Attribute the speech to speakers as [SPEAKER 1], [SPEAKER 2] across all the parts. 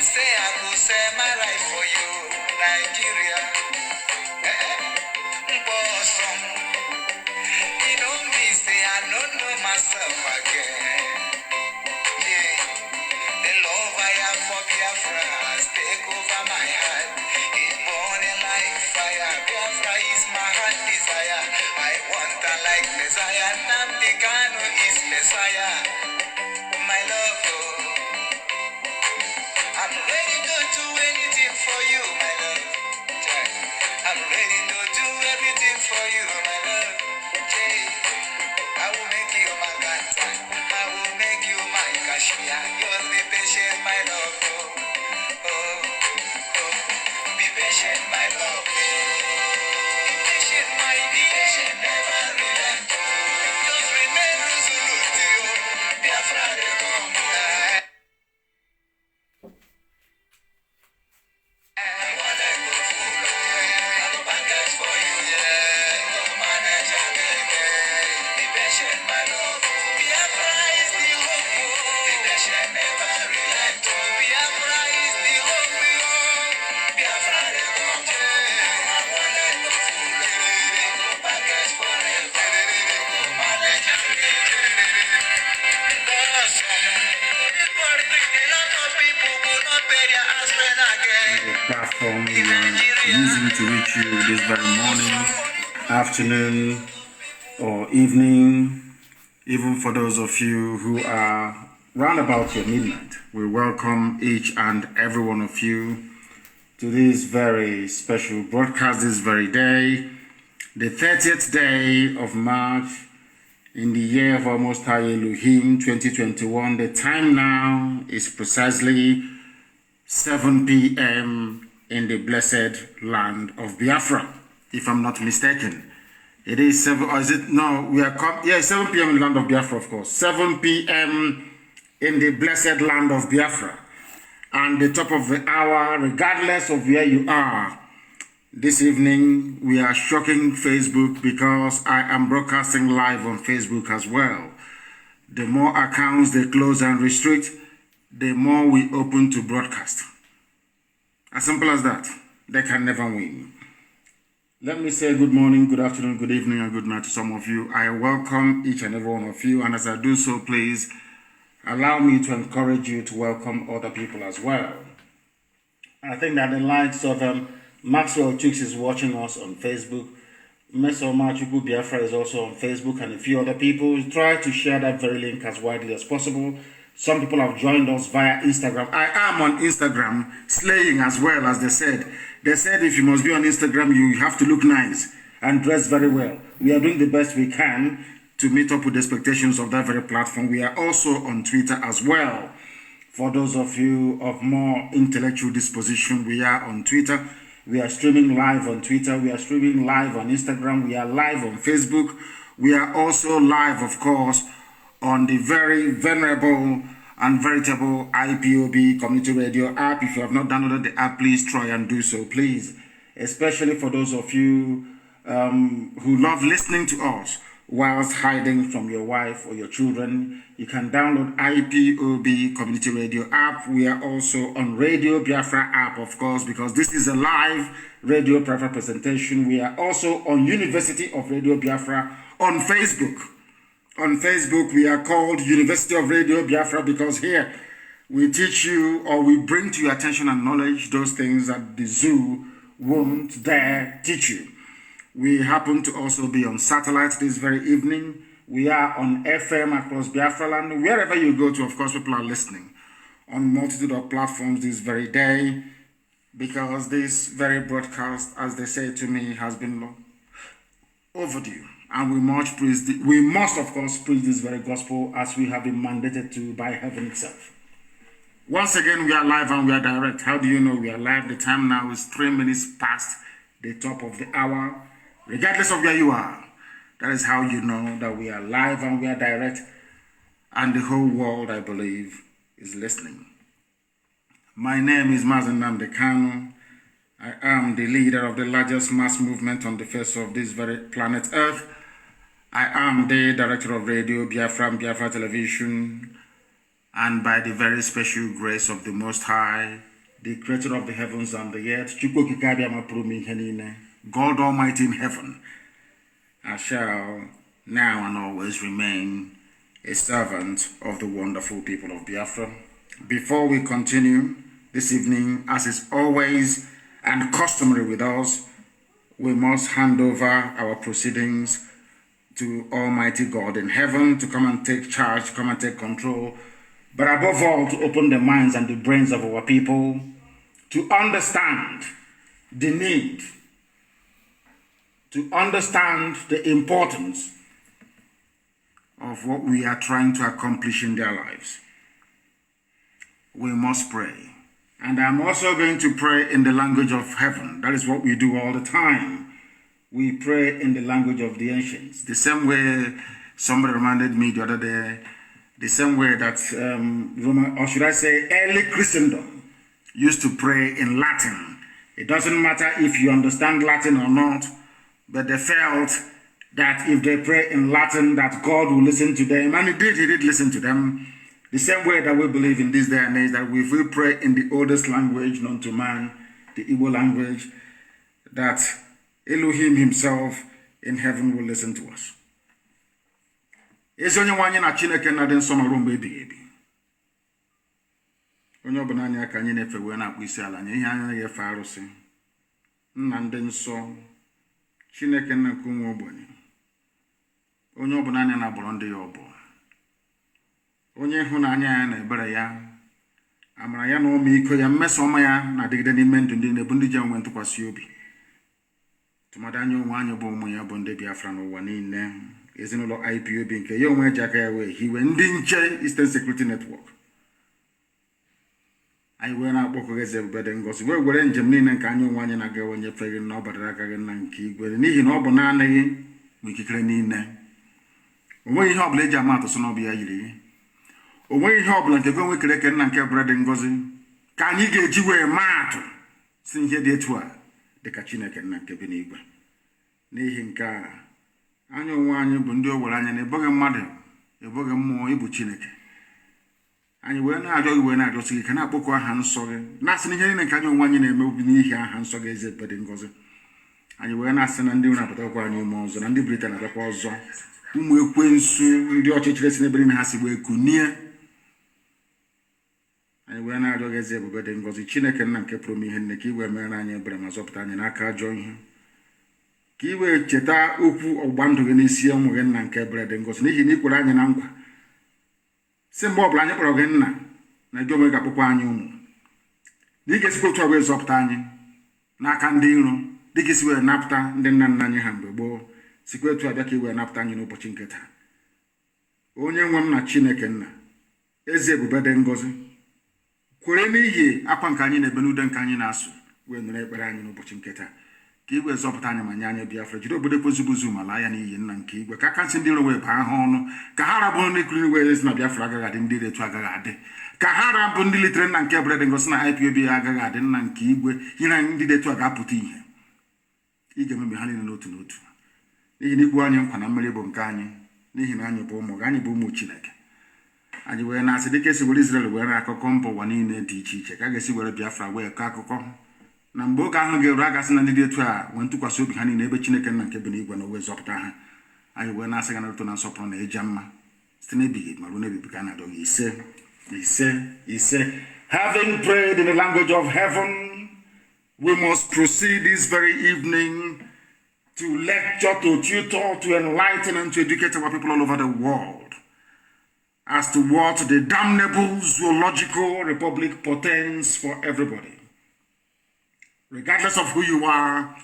[SPEAKER 1] say I go say my right for you, Nigeria. Bosom. You know me say I don't know myself again. Yeah. The love I have for Biafra has taken over my heart. It's burning like fire. Biafra is my heart desire. I want her like Messiah. Nnamdi Kanu is Messiah. My love, oh. I'm ready to do anything for you, my love. I'm ready to do everything for you, my love. I will make you my ganta. I will make you my Kashmir. Just be patient, my love. Oh, oh, oh. Be patient, my love. Be patient, my dear. Never relent. Just remain resolute. Biafra, they come.
[SPEAKER 2] Platform we are using to reach you this very morning, afternoon, or evening, even for those of you who are round about your midnight. We welcome each and every one of you to this very special broadcast this very day, the 30th day of March in the year of our Most High Elohim 2021. The time now is precisely 7 p.m. in the blessed land of Biafra, if I'm not mistaken. It is 7, or is it? No, we are, 7 p.m. in the land of Biafra, of course. 7 p.m. in the blessed land of Biafra. And the top of the hour, regardless of where you are. This evening, we are shocking Facebook because I am broadcasting live on Facebook as well. The more accounts they close and restrict, the more we open to broadcast. As simple as that. They can never win. Let me say good morning, good afternoon, good evening, and good night to some of you. I welcome each and every one of you, and as I do so, please allow me to encourage you to welcome other people as well. I think that the likes of Maxwell Chicks is watching us on Facebook. Meso Machuku Biafra is also on Facebook, and a few other people. Try to share that very link as widely as possible. Some people have joined us via Instagram. I am on Instagram, slaying as well, as they said. They said if you must be on Instagram, you have to look nice and dress very well. We are doing the best we can to meet up with the expectations of that very platform. We are also on Twitter as well. For those of you of more intellectual disposition, we are on Twitter. We are streaming live on Twitter. We are streaming live on Instagram. We are live on Facebook. We are also live, of course, on the very venerable and veritable IPOB community radio app. If you have not downloaded the app, please try and do so, please. Especially for those of you who love listening to us whilst hiding from your wife or your children, you can download IPOB community radio app. We are also on Radio Biafra app, of course, because this is a live Radio Biafra presentation. We are also on University of Radio Biafra on Facebook. On Facebook, we are called University of Radio Biafra because here we teach you, or we bring to your attention and knowledge those things that the zoo won't dare teach you. We happen to also be on satellite this very evening. We are on FM across Biafra land. Wherever you go to, of course, people are listening on multitude of platforms this very day, because this very broadcast, as they say to me, has been long overdue. And we must, of course, preach this very gospel as we have been mandated to by heaven itself. Once again, we are live and we are direct. How do you know we are live? The time now is 3 minutes past the top of the hour. Regardless of where you are, that is how you know that we are live and we are direct. And the whole world, I believe, is listening. My name is Mazi Nnamdi Kanu. I am the leader of the largest mass movement on the face of this very planet Earth. I am the director of Radio Biafra and Biafra Television, and by the very special grace of the Most High, the creator of the heavens and the earth, God Almighty in heaven, I shall now and always remain a servant of the wonderful people of Biafra. Before we continue this evening, as is always and customary with us, we must hand over our proceedings to Almighty God in heaven to come and take charge, come and take control, but above all, to open the minds and the brains of our people to understand the need, to understand the importance of what we are trying to accomplish in their lives. We must pray. And I'm also going to pray in the language of heaven. That is what we do all the time. We pray in the language of the ancients. The same way somebody reminded me the other day, the same way that Roman, or should I say early Christendom, used to pray in Latin. It doesn't matter if you understand Latin or not, but they felt that if they pray in Latin, that God will listen to them. And he did listen to them. The same way that we believe in this day and age, that if we pray in the oldest language known to man, the Igbo language, that Elohim himself in heaven will listen to us. Ezi onye nwanyị na Chineke na dị nsọ marụ mgbe ebighị ebi. Onye ọbụla anya ka anyị na-efe wee na-akpụ isi ala nye ihe anya ya efe arụsị. Nna ndị nsọ, Chineke nna nke ụmụ ogbenye. Onye ọbụla anya na-agbọrọ ndị ya ọbụ. Onye ịhụnanya ya na ebere ya, amara ya na ọmịiko ya, mmeso ọma ya na-adịgide n'ime ndụ ndị na-ebu ndị ji enwe ntụkwasị obi. Tụmadị anya onwe anyị bụ ụmụ ya bụ ndị Biafra n'ụwa niile, ezinụlọ IPOB nke ya onwe ji aka ya wee hiwe ndị nche Eastern Security Network. Anyị wee na-akpọkọ eze ebube dị ngọzi wee were njem niile nke anyị onwe anyị na-aga onye feghị na ọ badara aka gị na nke igwe, n'ihi na ọ bụ naanị gị nwe ikikere niile. O nweghị ihe ọbụla eji ama atụ sọ na ọ bụ ya yiri gị. O nweghị ihe ọbụla nke gị kere eke nna nke ebere dị ngọzi ka anyị ga-eji wee maa atụ si ihe dị etu a dịka Chineke nna nke bi n'igwe. N'ihi nke a, anyị onwe anyị bụ ndị o were anya na eboghị mmadụ, eboghị mmụọ, ịbụ Chineke. Anyị wee na-arịọ gị wee na-arịọsi gị ka na-akpọkọ aha nsọ gị, na-asị na ihe niile nke anyị onwe anyị na-eme obi n'ihi aha nsọ gị eze ebube dị ngọzi. Anyị wee na-asị na ndị na-apụtakwa anyị ume ọzọ, na ndị Britain na-abịakwa ọzọ, ụmụ ekwensu ndị ọchịchịrị si n'ebe niile ha si wee kunie. Anyị wee na-arịọ gị eze ebube dị ngọzi, Chineke nna nke pụrụ ihe nne, ka i wee mere anyị ebere ma zọpụta anyị n'aka ajọ ihe. Ka i wee cheta okwu ọgba ndụ gị n'isi ụmụ gị nna nke ebere dị ngọzi, n'ihi na i kwere anyị na nkwa si mgbe ọbụla anyị kpọrọ gị nna na gị onwe ga-akpọkwa anyị ụmụ, na ị ga-esikwa otu a wee zọpụta anyị n'aka ndị iro, dị ka isi wee napụta ndị nna nna anyị ha mgbe gboo, sikwa etu a bịa ka i wee napụta anyị n'ụbọchị nke taa. Onye nwe m na Chineke nna, eze ebube dị ngọzi, kwere n'ihi akwa nke anyị na-ebe n'ude nke anyị na-asụ wee nụrụ ekpere anyị n'ụbọchị nke taa, ka igwe zọpụta anyị ma nye anyị Biafra, jiri obodo kwezubuzu ma laa ya n'iyi nna nke igwe, ka aka nsị ndị iro wee baa ha ọnụ, ka ha rabụ ndị kụrụ wee ezi na Biafra agaghị adị, ndị etu agaghị adị, ka ha rabụ ndị litere nna nke ebere dị ngọzi na IPOB ya agaghị adị nna nke igwe, ihe ndị etu a ga-apụta ihe. Ị ga-emebe ha niile n'otu n'otu, n'ihi na ikwu anyị nkwa na mmeri bụ nke anyị, n'ihi na anyị bụ ụmụ gị, anyị bụ ụmụ Chineke. Anyị wee na-asị dịka esi were Israel were akụkọ mba ụwa niile dị iche iche, ka a ga-esi were Biafra wee kọọ akụkọ na mgbe oge ahụ ga-eru agasị na ndị dị etu a nwee ntụkwasị obi ha niile ebe Chineke nna nke bi n'igwe na o wee zọpụta ha. Anyị wee na-asị ga narụtụ na nsọpụrụ na eja mma site n'ebighị ma ruo n'ebibi ka a na-adọ gị ise. Having prayed in the language of heaven, we must proceed this very evening to lecture, to tutor, to enlighten, and to educate our people all over the world as to what the damnable zoological republic portends for everybody. Regardless of who you are,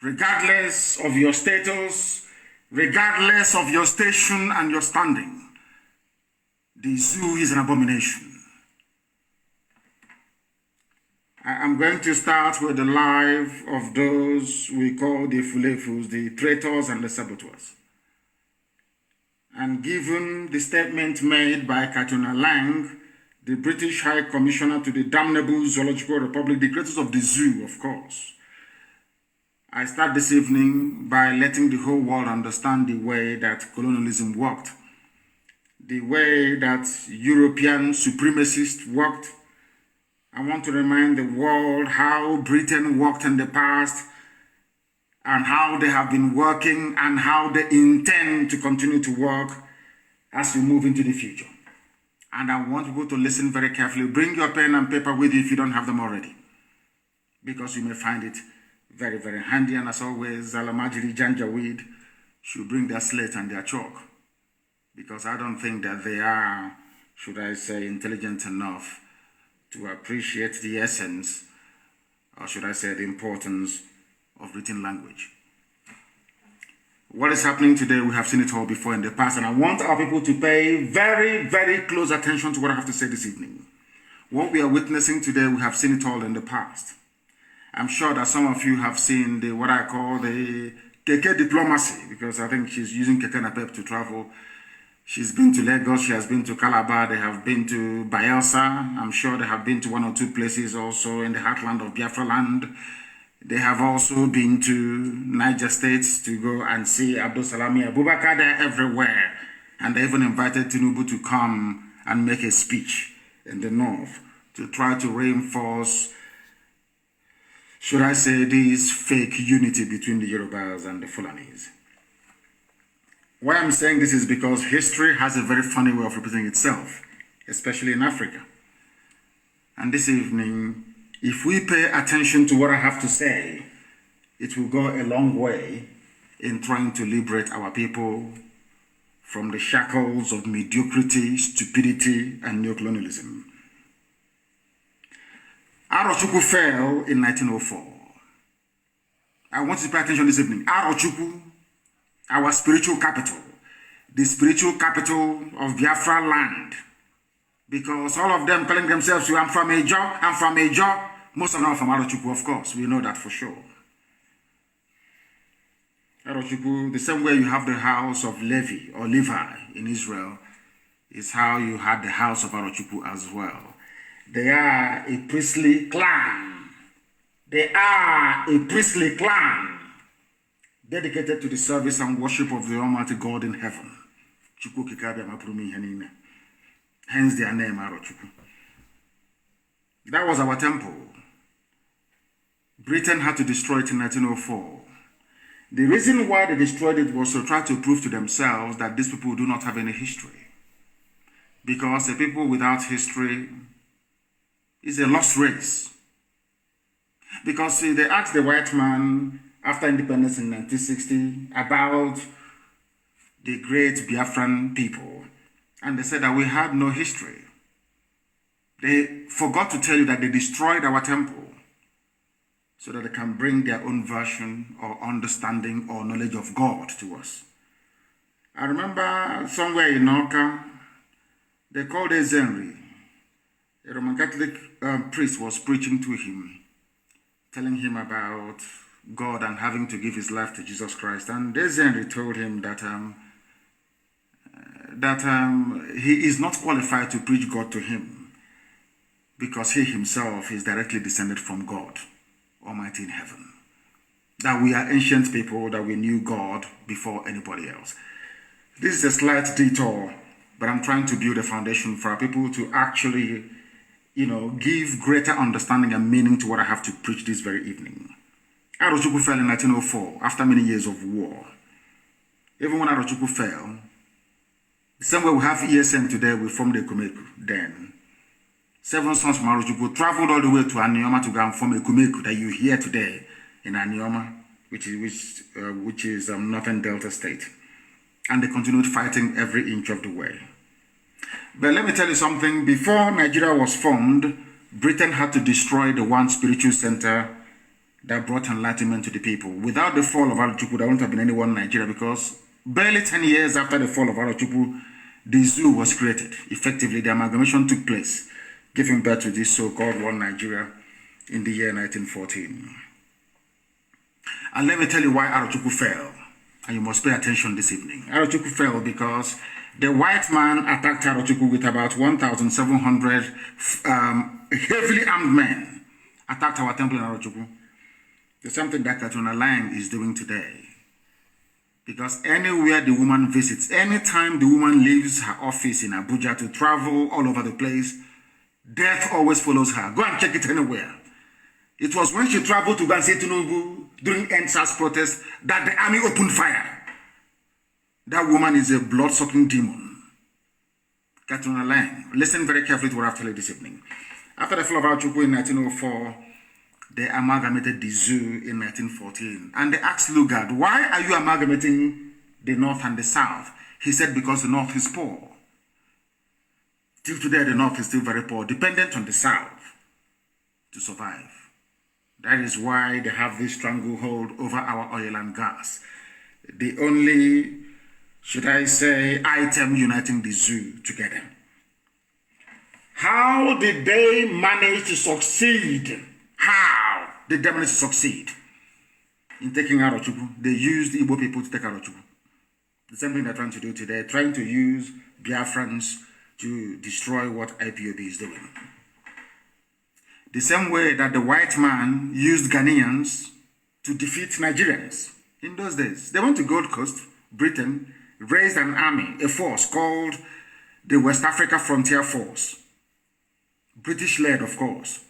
[SPEAKER 2] regardless of your status, regardless of your station and your standing, the zoo is an abomination. I am going to start with the life of those we call the Fulefus, the traitors and the saboteurs. And given the statement made by Katrina Lang, the British High Commissioner to the damnable Zoological Republic, the creators of the zoo, of course, I start this evening by letting the whole world understand the way that colonialism worked, the way that European supremacists worked, I want to remind the world how Britain worked in the past and how they have been working and how they intend to continue to work as we move into the future. And I want people to listen very carefully. Bring your pen and paper with you if you don't have them already, because you may find it very, very handy. And as always, Alamajiri Janjaweed should bring their slate and their chalk, because I don't think that they are, should I say, intelligent enough to appreciate the essence, or should I say the importance of written language. What is happening today, we have seen it all before in the past, and I want our people to pay very, very close attention to what I have to say this evening. What we are witnessing today, we have seen it all in the past. I'm sure that some of you have seen the what I call the Keke diplomacy, because I think she's using Keke Napep to travel. She's been to Lagos, she has been to Calabar, they have been to Bayelsa. I'm sure they have been to one or two places also in the heartland of Biafra land. They have also been to Niger States to go and see Abdul Salami Abubakar. They're everywhere. And they even invited Tinubu to come and make a speech in the north to try to reinforce, should I say, this fake unity between the Yorubas and the Fulanis. Why I'm saying this is because history has a very funny way of repeating itself, especially in Africa. And this evening, if we pay attention to what I have to say, it will go a long way in trying to liberate our people from the shackles of mediocrity, stupidity, and neocolonialism. Arochukwu fell in 1904. I want you to pay attention this evening. Arochukwu, our spiritual capital, the spiritual capital of Biafra land. Because all of them calling themselves, I'm from Ejo, I'm from Ejo. Most of them are from Arochukwu, of course. We know that for sure. Arochukwu, the same way you have the house of Levi or Levi in Israel, is how you had the house of Arochukwu as well. They are a priestly clan. They are a priestly clan dedicated to the service and worship of the Almighty God in heaven. Hence their name, Arochukwu. That was our temple. Britain had to destroy it in 1904. The reason why they destroyed it was to try to prove to themselves that these people do not have any history. Because a people without history is a lost race. Because see, they asked the white man after independence in 1960 about the great Biafran people. And they said that we had no history. They forgot to tell you that they destroyed our temple so that they can bring their own version or understanding or knowledge of God to us. I remember somewhere in Norca, they called Ezenri. A Roman Catholic priest was preaching to him, telling him about God and having to give his life to Jesus Christ. And Ezenri told him that he is not qualified to preach God to him because he himself is directly descended from God Almighty in heaven. That we are ancient people, that we knew God before anybody else. This is a slight detour, but I'm trying to build a foundation for our people to actually, give greater understanding and meaning to what I have to preach this very evening. Arochukwu fell in 1904 after many years of war. Even when Arochukwu fell, the same way we have ESN today, we formed the Ekumeku then. 7 sons from Arochukwu traveled all the way to Anioma to go and form a Ekumeku that you hear today in Anioma, which is Northern Delta State. And they continued fighting every inch of the way. But let me tell you something. Before Nigeria was formed, Britain had to destroy the one spiritual center that brought enlightenment to the people. Without the fall of Arochukwu, there wouldn't have been anyone in Nigeria, because barely 10 years after the fall of Arochukwu, the zoo was created. Effectively, the amalgamation took place, giving birth to this so-called one Nigeria in the year 1914. And let me tell you why Arochukwu fell. And you must pay attention this evening. Arochukwu fell because the white man attacked Arochukwu with about 1,700 heavily armed men. Attacked our temple in Arochukwu. The same thing that Katuna Line is doing today. Because anywhere the woman visits, anytime the woman leaves her office in Abuja to travel all over the place, Death always follows her. Go and check it anywhere. It was when she traveled to go and say Tinubu during NSAS protest that the army opened fire. That woman is a blood-sucking demon. Get on a line. Listen very carefully to what I have to tell you this evening. After the fall of Arochukwu in 1904, they amalgamated the zoo in 1914. And they asked Lugard, why are you amalgamating the North and the South? He said, because the North is poor. Till today, the North is still very poor, dependent on the South to survive. That is why they have this stranglehold over our oil and gas. The only, should I say, item uniting the zoo together. How did they manage to succeed? How did they manage to succeed in taking Arochukwu? They used Igbo people to take Arochukwu. The same thing they're trying to do today, trying to use Biafrans to destroy what IPOB is doing. The same way that the white man used Ghanaians to defeat Nigerians in those days. They went to Gold Coast, Britain, raised an army, a force called the West Africa Frontier Force. British-led, of course.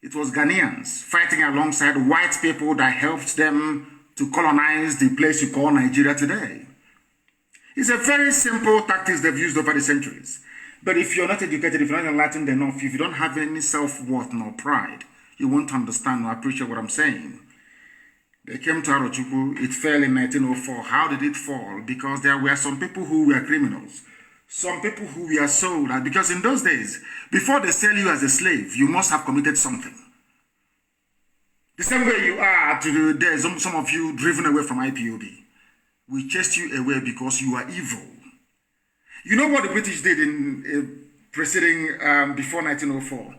[SPEAKER 2] It was Ghanaians fighting alongside white people that helped them to colonize the place you call Nigeria today. It's a very simple tactics they've used over the centuries. But if you're not educated, if you're not enlightened enough, if you don't have any self-worth nor pride, you won't understand or appreciate what I'm saying. They came to Arochukwu, it fell in 1904. How did it fall? Because there were some people who were criminals. Some people who were sold, because in those days, before they sell you as a slave, you must have committed something. The same way you are today, some of you driven away from IPOB. We chased you away because you are evil. You know what the British did in before 1904?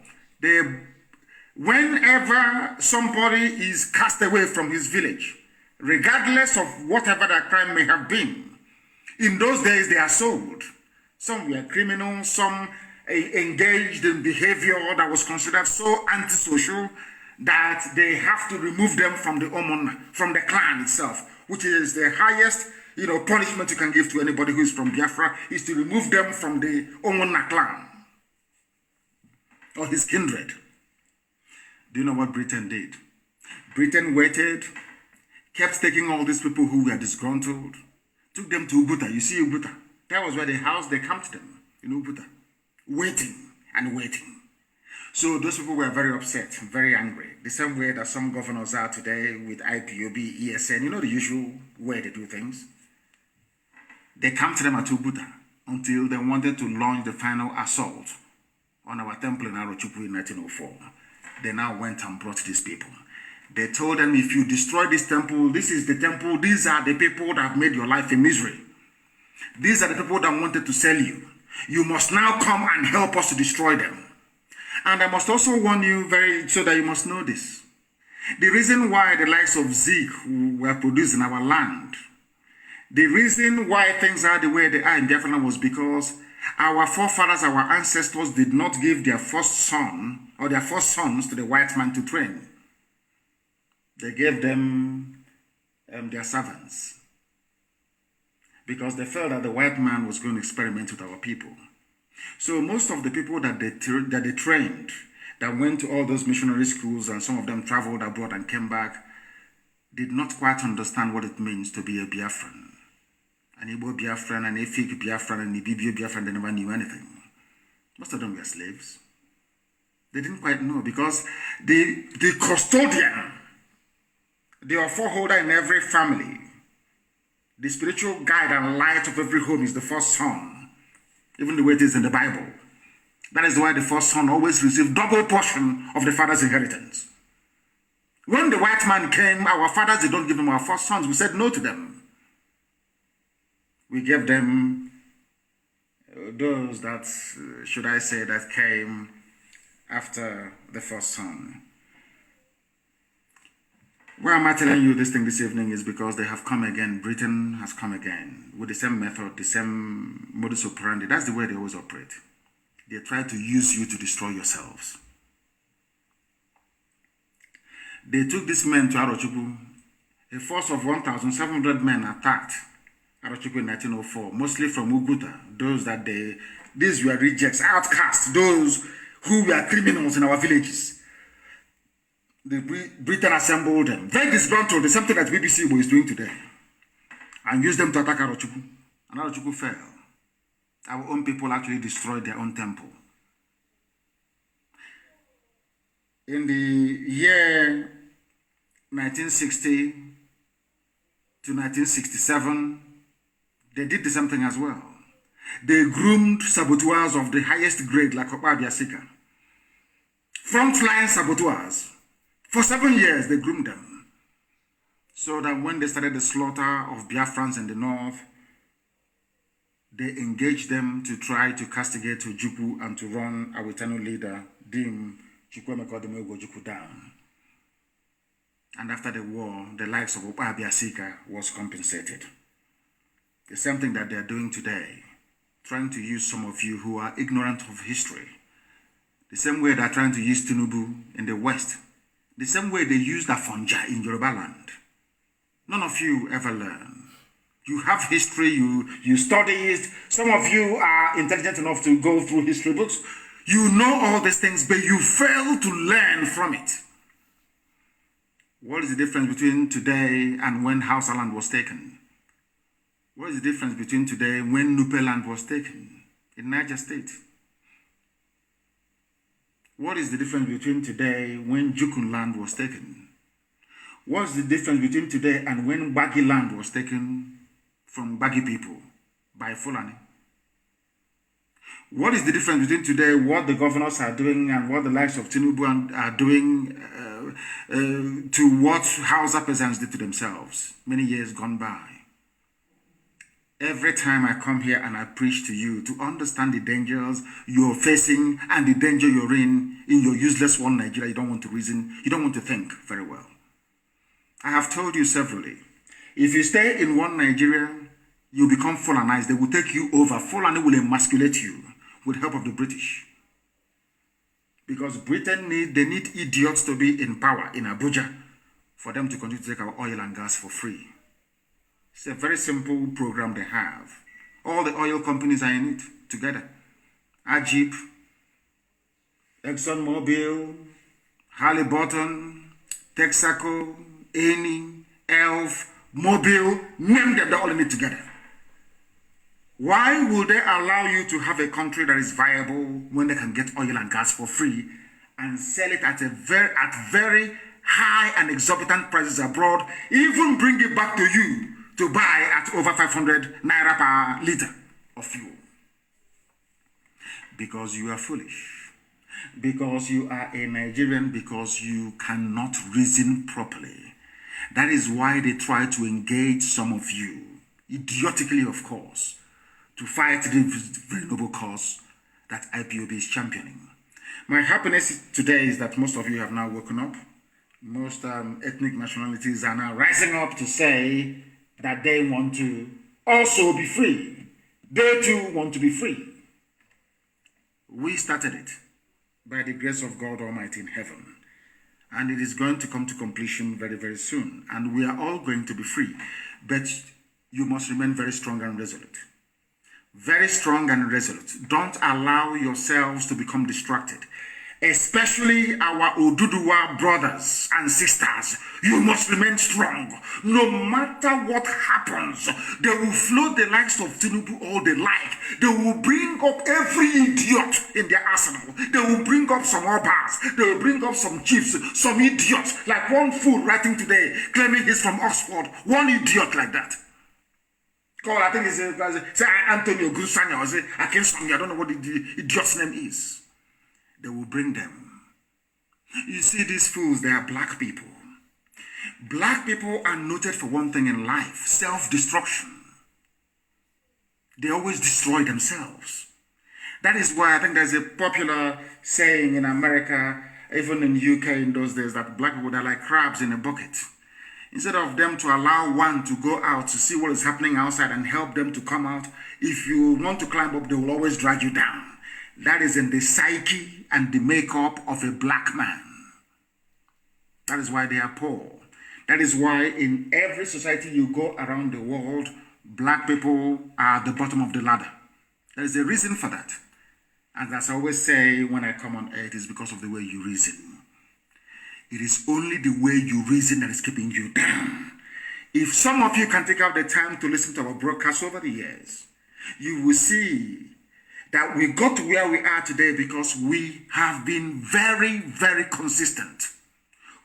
[SPEAKER 2] Whenever somebody is cast away from his village, regardless of whatever that crime may have been, in those days they are sold. Some were criminals, some engaged in behavior that was considered so antisocial that they have to remove them from the clan itself, which is the highest punishment you can give to anybody who is from Biafra, is to remove them from the Omona clan or his kindred. Do you know what Britain did? Britain waited, kept taking all these people who were disgruntled, took them to Ubuta. You see Ubuta? That was where they camped them in Ubuta, waiting and waiting. So those people were very upset, very angry. The same way that some governors are today with IPOB, ESN, the usual way they do things. They camped them at Ubuta until they wanted to launch the final assault on our temple in Arochukwu in 1904. They now went and brought these people. They told them, if you destroy this temple, this is the temple, these are the people that have made your life a misery. These are the people that wanted to sell you. You must now come and help us to destroy them. And I must also warn you so that you must know this. The reason why the likes of Zeke were produced in our land, the reason why things are the way they are in Biafra was because our forefathers, our ancestors did not give their first son or their first sons to the white man to train. They gave them their servants because they felt that the white man was going to experiment with our people. So most of the people that they trained, that went to all those missionary schools, and some of them traveled abroad and came back, did not quite understand what it means to be a Biafran. An Igbo Biafran, an Efik Biafran, and an Ibibio Biafran, they never knew anything. Most of them were slaves. They didn't quite know because the custodian, the foreholder in every family, the spiritual guide and light of every home is the first son, even the way it is in the Bible. That is why the first son always received double portion of the father's inheritance. When the white man came, our fathers did not give them our first sons. We said no to them. We gave them those that, should I say, that came after the first son. Why am I telling you this thing this evening is because they have come again. Britain has come again with the same method, the same modus operandi. That's the way they always operate. They try to use you to destroy yourselves. They took these men to Arochukwu. A force of 1,700 men attacked Arochukwu in 1904, mostly from Uguta. These were rejects, outcasts, those who were criminals in our villages. The Britain assembled them. Very disgruntled, the same thing that BBC is doing today. And used them to attack Arochukwu. And Arochukwu fell. Our own people actually destroyed their own temple. In the year 1960 to 1967, they did the same thing as well. They groomed saboteurs of the highest grade like Okpabia Sika. Frontline saboteurs. For 7 years, they groomed them. So that when they started the slaughter of Biafrans in the north, they engaged them to try to castigate Ojukwu and to run our eternal leader, Dim Chukwuemeka down. And after the war, the likes of Okpabia Sika was compensated. The same thing that they're doing today, trying to use some of you who are ignorant of history. The same way they're trying to use Tinubu in the West. The same way they used Afonja in Yoruba land. None of you ever learn. You have history, you study it. Some of you are intelligent enough to go through history books. You know all these things, but you fail to learn from it. What is the difference between today and when Hausa land was taken? What is the difference between today and when Nupe land was taken in Niger State? What is the difference between today when Jukun land was taken? What is the difference between today and when Bagi land was taken from Bagi people by Fulani? What is the difference between today, what the governors are doing and what the likes of Tinubu are doing to what Hausa peasants did to themselves many years gone by? Every time I come here and I preach to you to understand the dangers you're facing and the danger you're in your useless one Nigeria, you don't want to reason, you don't want to think very well. I have told you severally, if you stay in one Nigeria, you become Fulanized. They will take you over. Fulani will emasculate you with help of the British. Because Britain they need idiots to be in power in Abuja for them to continue to take our oil and gas for free. It's a very simple program they have. All the oil companies are in it together. Ajip, ExxonMobil, Halliburton, Texaco, Eni, Elf, Mobil, name them, they're all in it together. Why will they allow you to have a country that is viable when they can get oil and gas for free and sell it at very high and exorbitant prices abroad, even bring it back to you to buy at over 500 naira per liter of fuel? Because you are foolish. Because you are a Nigerian, because you cannot reason properly. That is why they try to engage some of you, idiotically of course, to fight the very noble cause that IPOB is championing. My happiness today is that most of you have now woken up. Most ethnic nationalities are now rising up to say that they want to also be free. They too want to be free. We started it by the grace of God Almighty in heaven. And it is going to come to completion very, very soon. And we are all going to be free. But you must remain very strong and resolute. Very strong and resolute. Don't allow yourselves to become distracted. Especially our Oduduwa brothers and sisters. You must remain strong. No matter what happens, they will float the likes of Tinubu all they like. They will bring up every idiot in their arsenal. They will bring up some obas. They will bring up some chiefs, some idiots. Like one fool writing today, claiming he's from Oxford. One idiot like that. Called, I think it's Antonio Gusanya or Akinsomi. I don't know what the idiot's name is. They will bring them. You see, these fools, they are black people. Black people are noted for one thing in life: self-destruction. They always destroy themselves. That is why I think there's a popular saying in America, even in UK in those days, that black people are like crabs in a bucket. Instead of them to allow one to go out to see what is happening outside and help them to come out, if you want to climb up, they will always drag you down. That is in the psyche and the makeup of a black man. That is why they are poor. That is why in every society you go around the world, black people are at the bottom of the ladder. There is a reason for that. And as I always say when I come on earth, it's because of the way you reason. It is only the way you reason that is keeping you down. If some of you can take out the time to listen to our broadcasts over the years, you will see that we got to where we are today because we have been very, very consistent.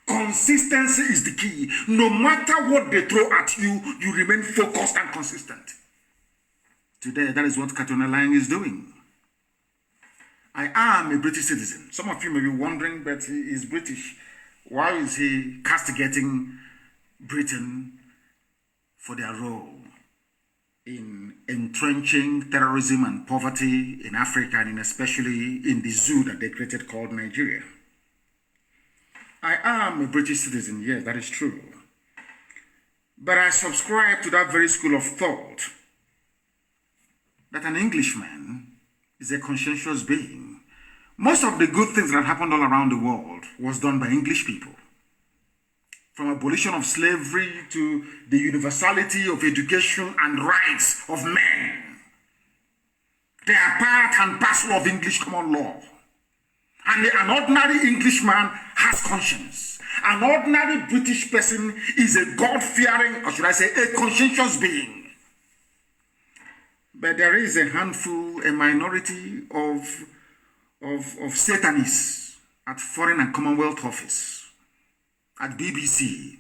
[SPEAKER 2] Consistency is the key. No matter what they throw at you, you remain focused and consistent. Today, that is what Katona Lang is doing. I am a British citizen. Some of you may be wondering, but he is British. Why is he castigating Britain for their role in entrenching terrorism and poverty in Africa and especially in the zoo that they created called Nigeria? I am a British citizen, yes, that is true. But I subscribe to that very school of thought that an Englishman is a conscientious being. Most of the good things that happened all around the world was done by English people. From abolition of slavery to the universality of education and rights of men. They are part and parcel of English common law. And an ordinary Englishman has conscience. An ordinary British person is a God-fearing, or should I say, a conscientious being. But there is a handful, a minority of Satanists at Foreign and Commonwealth Office, at BBC,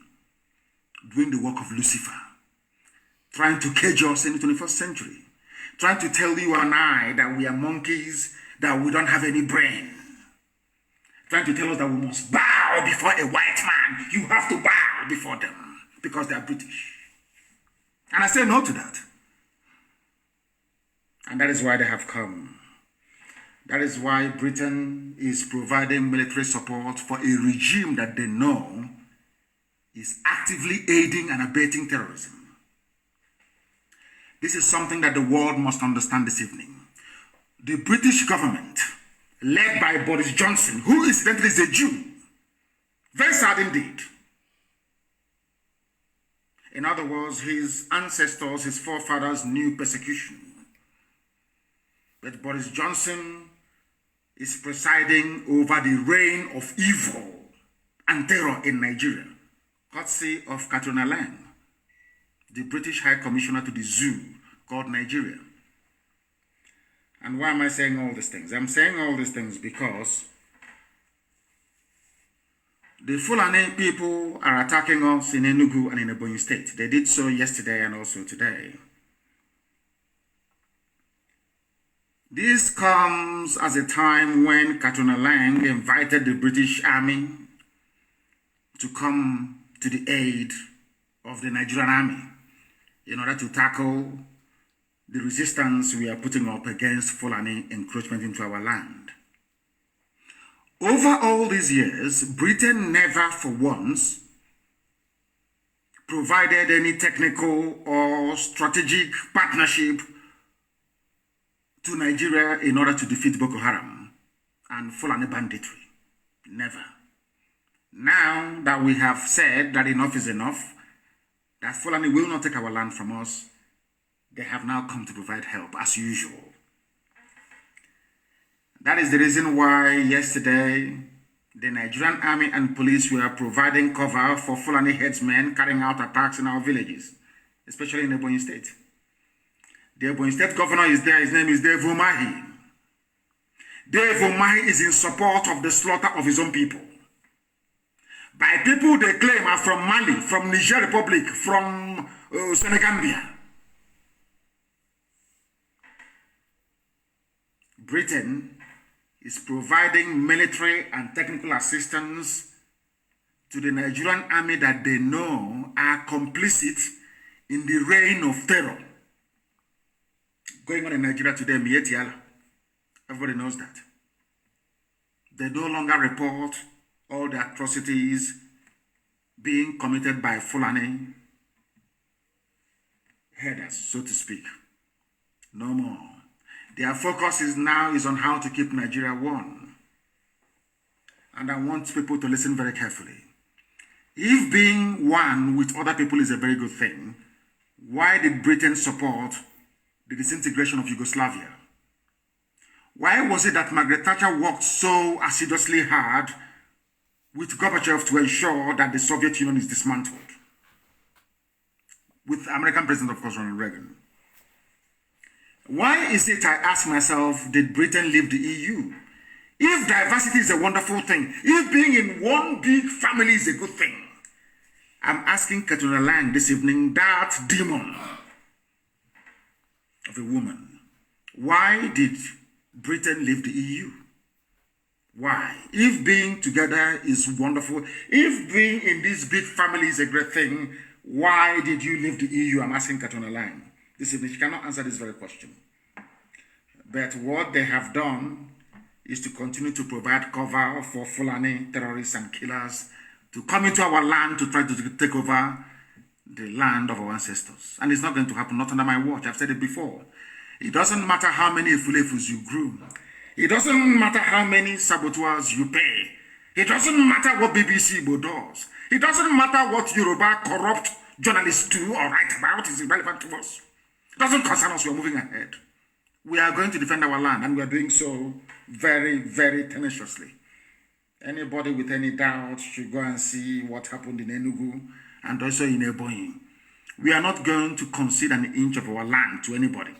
[SPEAKER 2] doing the work of Lucifer, trying to cage us in the 21st century, trying to tell you and I that we are monkeys, that we don't have any brain, trying to tell us that we must bow before a white man. You have to bow before them because they are British. And I say no to that. And that is why they have come. That is why Britain is providing military support for a regime that they know is actively aiding and abetting terrorism. This is something that the world must understand this evening. The British government, led by Boris Johnson, who incidentally is a Jew, very sad indeed. In other words, his ancestors, his forefathers knew persecution. But Boris Johnson is presiding over the reign of evil and terror in Nigeria, courtesy of Katona Lang, the British High Commissioner to the zoo called Nigeria. And why am I saying all these things? I'm saying all these things because the Fulani people are attacking us in Enugu and in Ebonyi State. They did so yesterday and also today. This comes as a time when Katona Lang invited the British Army to come to the aid of the Nigerian Army in order to tackle the resistance we are putting up against Fulani encroachment into our land. Over all these years, Britain never for once provided any technical or strategic partnership to Nigeria in order to defeat Boko Haram and Fulani banditry. Never. Now that we have said that enough is enough, that Fulani will not take our land from us, they have now come to provide help as usual. That is the reason why yesterday the Nigerian army and police were providing cover for Fulani headsmen carrying out attacks in our villages, especially in Ebonyi State. The Ebonyi State governor is there. His name is Dave Umahi. Dave Umahi is in support of the slaughter of his own people. By people they claim are from Mali, from Niger Republic, from Senegambia. Britain is providing military and technical assistance to the Nigerian army that they know are complicit in the reign of terror going on in Nigeria today. Everybody knows that. They no longer report all the atrocities being committed by Fulani headers, so to speak. No more. Their focus now is on how to keep Nigeria one. And I want people to listen very carefully. If being one with other people is a very good thing, why did Britain support the disintegration of Yugoslavia? Why was it that Margaret Thatcher worked so assiduously hard with Gorbachev to ensure that the Soviet Union is dismantled? With American President, of course, Ronald Reagan. Why is it, I ask myself, did Britain leave the EU? If diversity is a wonderful thing, if being in one big family is a good thing, I'm asking Katrina Lang this evening, that demon of a woman, why did Britain leave the EU? Why? If being together is wonderful, if being in this big family is a great thing, why did you leave the EU? I'm asking Katrina Lang this evening. She cannot answer this very question. But what they have done is to continue to provide cover for Fulani terrorists and killers to come into our land to try to take over the land of our ancestors. And it's not going to happen, not under my watch. I've said it before. It doesn't matter how many Efulefus you grew. It doesn't matter how many saboteurs you pay. It doesn't matter what BBC does. It doesn't matter what Yoruba corrupt journalists do or write about. It's irrelevant to us. It doesn't concern us. We're moving ahead. We are going to defend our land, and we are doing so very, very tenaciously. Anybody with any doubt should go and see what happened in Enugu and also in Ebonyi. We are not going to concede an inch of our land to anybody.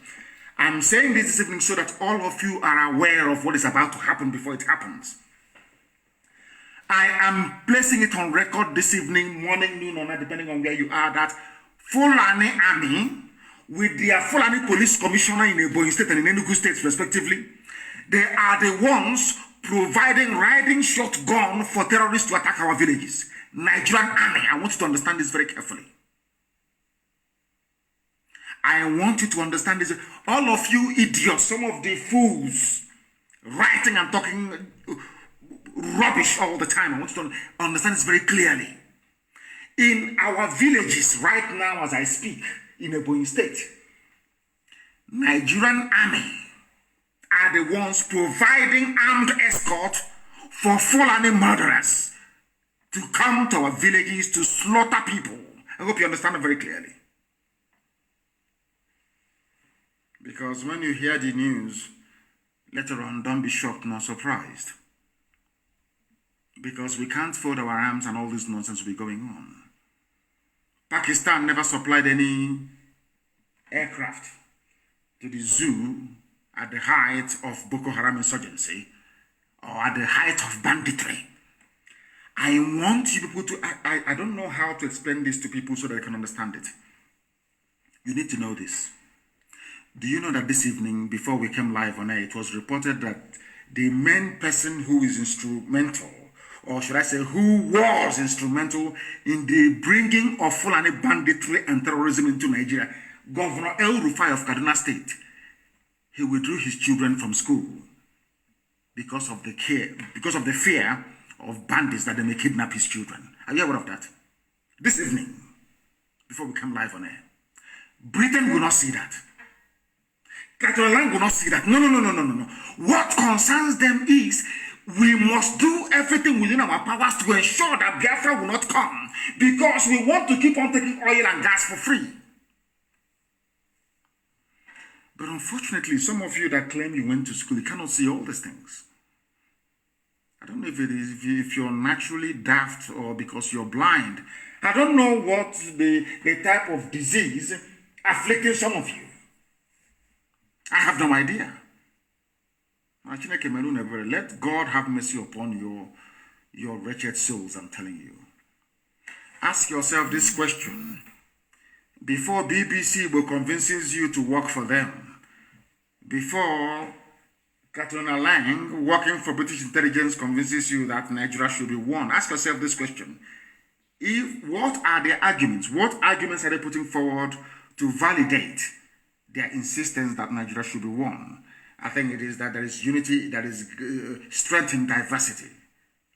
[SPEAKER 2] I'm saying this evening so that all of you are aware of what is about to happen before it happens. I am placing it on record this evening, morning, noon, or night, depending on where you are, that Fulani Army, with their Fulani Police Commissioner in Ebonyi State and in Enugu State, respectively, they are the ones providing riding shotgun for terrorists to attack our villages. Nigerian Army. I want you to understand this very carefully. I want you to understand this. All of you idiots, some of the fools, writing and talking rubbish all the time. I want you to understand this very clearly. In our villages right now as I speak, in Ebonyi State, Nigerian Army are the ones providing armed escort for Fulani murderers to come to our villages to slaughter people. I hope you understand it very clearly. Because when you hear the news, later on, don't be shocked nor surprised. Because we can't fold our arms and all this nonsense will be going on. Pakistan never supplied any aircraft to the zoo at the height of Boko Haram insurgency or at the height of banditry. I want you people to, I don't know how to explain this to people so that they can understand it. You need to know this. Do you know that this evening, before we came live on air, it was reported that the main person who is instrumental, or should I say who was instrumental in the bringing of Fulani banditry and terrorism into Nigeria, Governor El Rufai of Kaduna State, he withdrew his children from school because of the fear of bandits that they may kidnap his children. Are you aware of that? This evening, before we come live on air, Britain will not see that. Catalan will not see that. No. What concerns them is we must do everything within our powers to ensure that Biafra will not come, because we want to keep on taking oil and gas for free. But unfortunately, some of you that claim you went to school, you cannot see all these things. I don't know if it is if you're naturally daft or because you're blind. I don't know what the type of disease afflicting some of you. I have no idea. Let God have mercy upon your wretched souls, I'm telling you. Ask yourself this question. Before BBC will convinces you to work for them, before Katrina Lang, working for British intelligence, convinces you that Nigeria should be won, ask yourself this question. What are their arguments? What arguments are they putting forward to validate their insistence that Nigeria should be won? I think it is that there is unity, there is strength in diversity.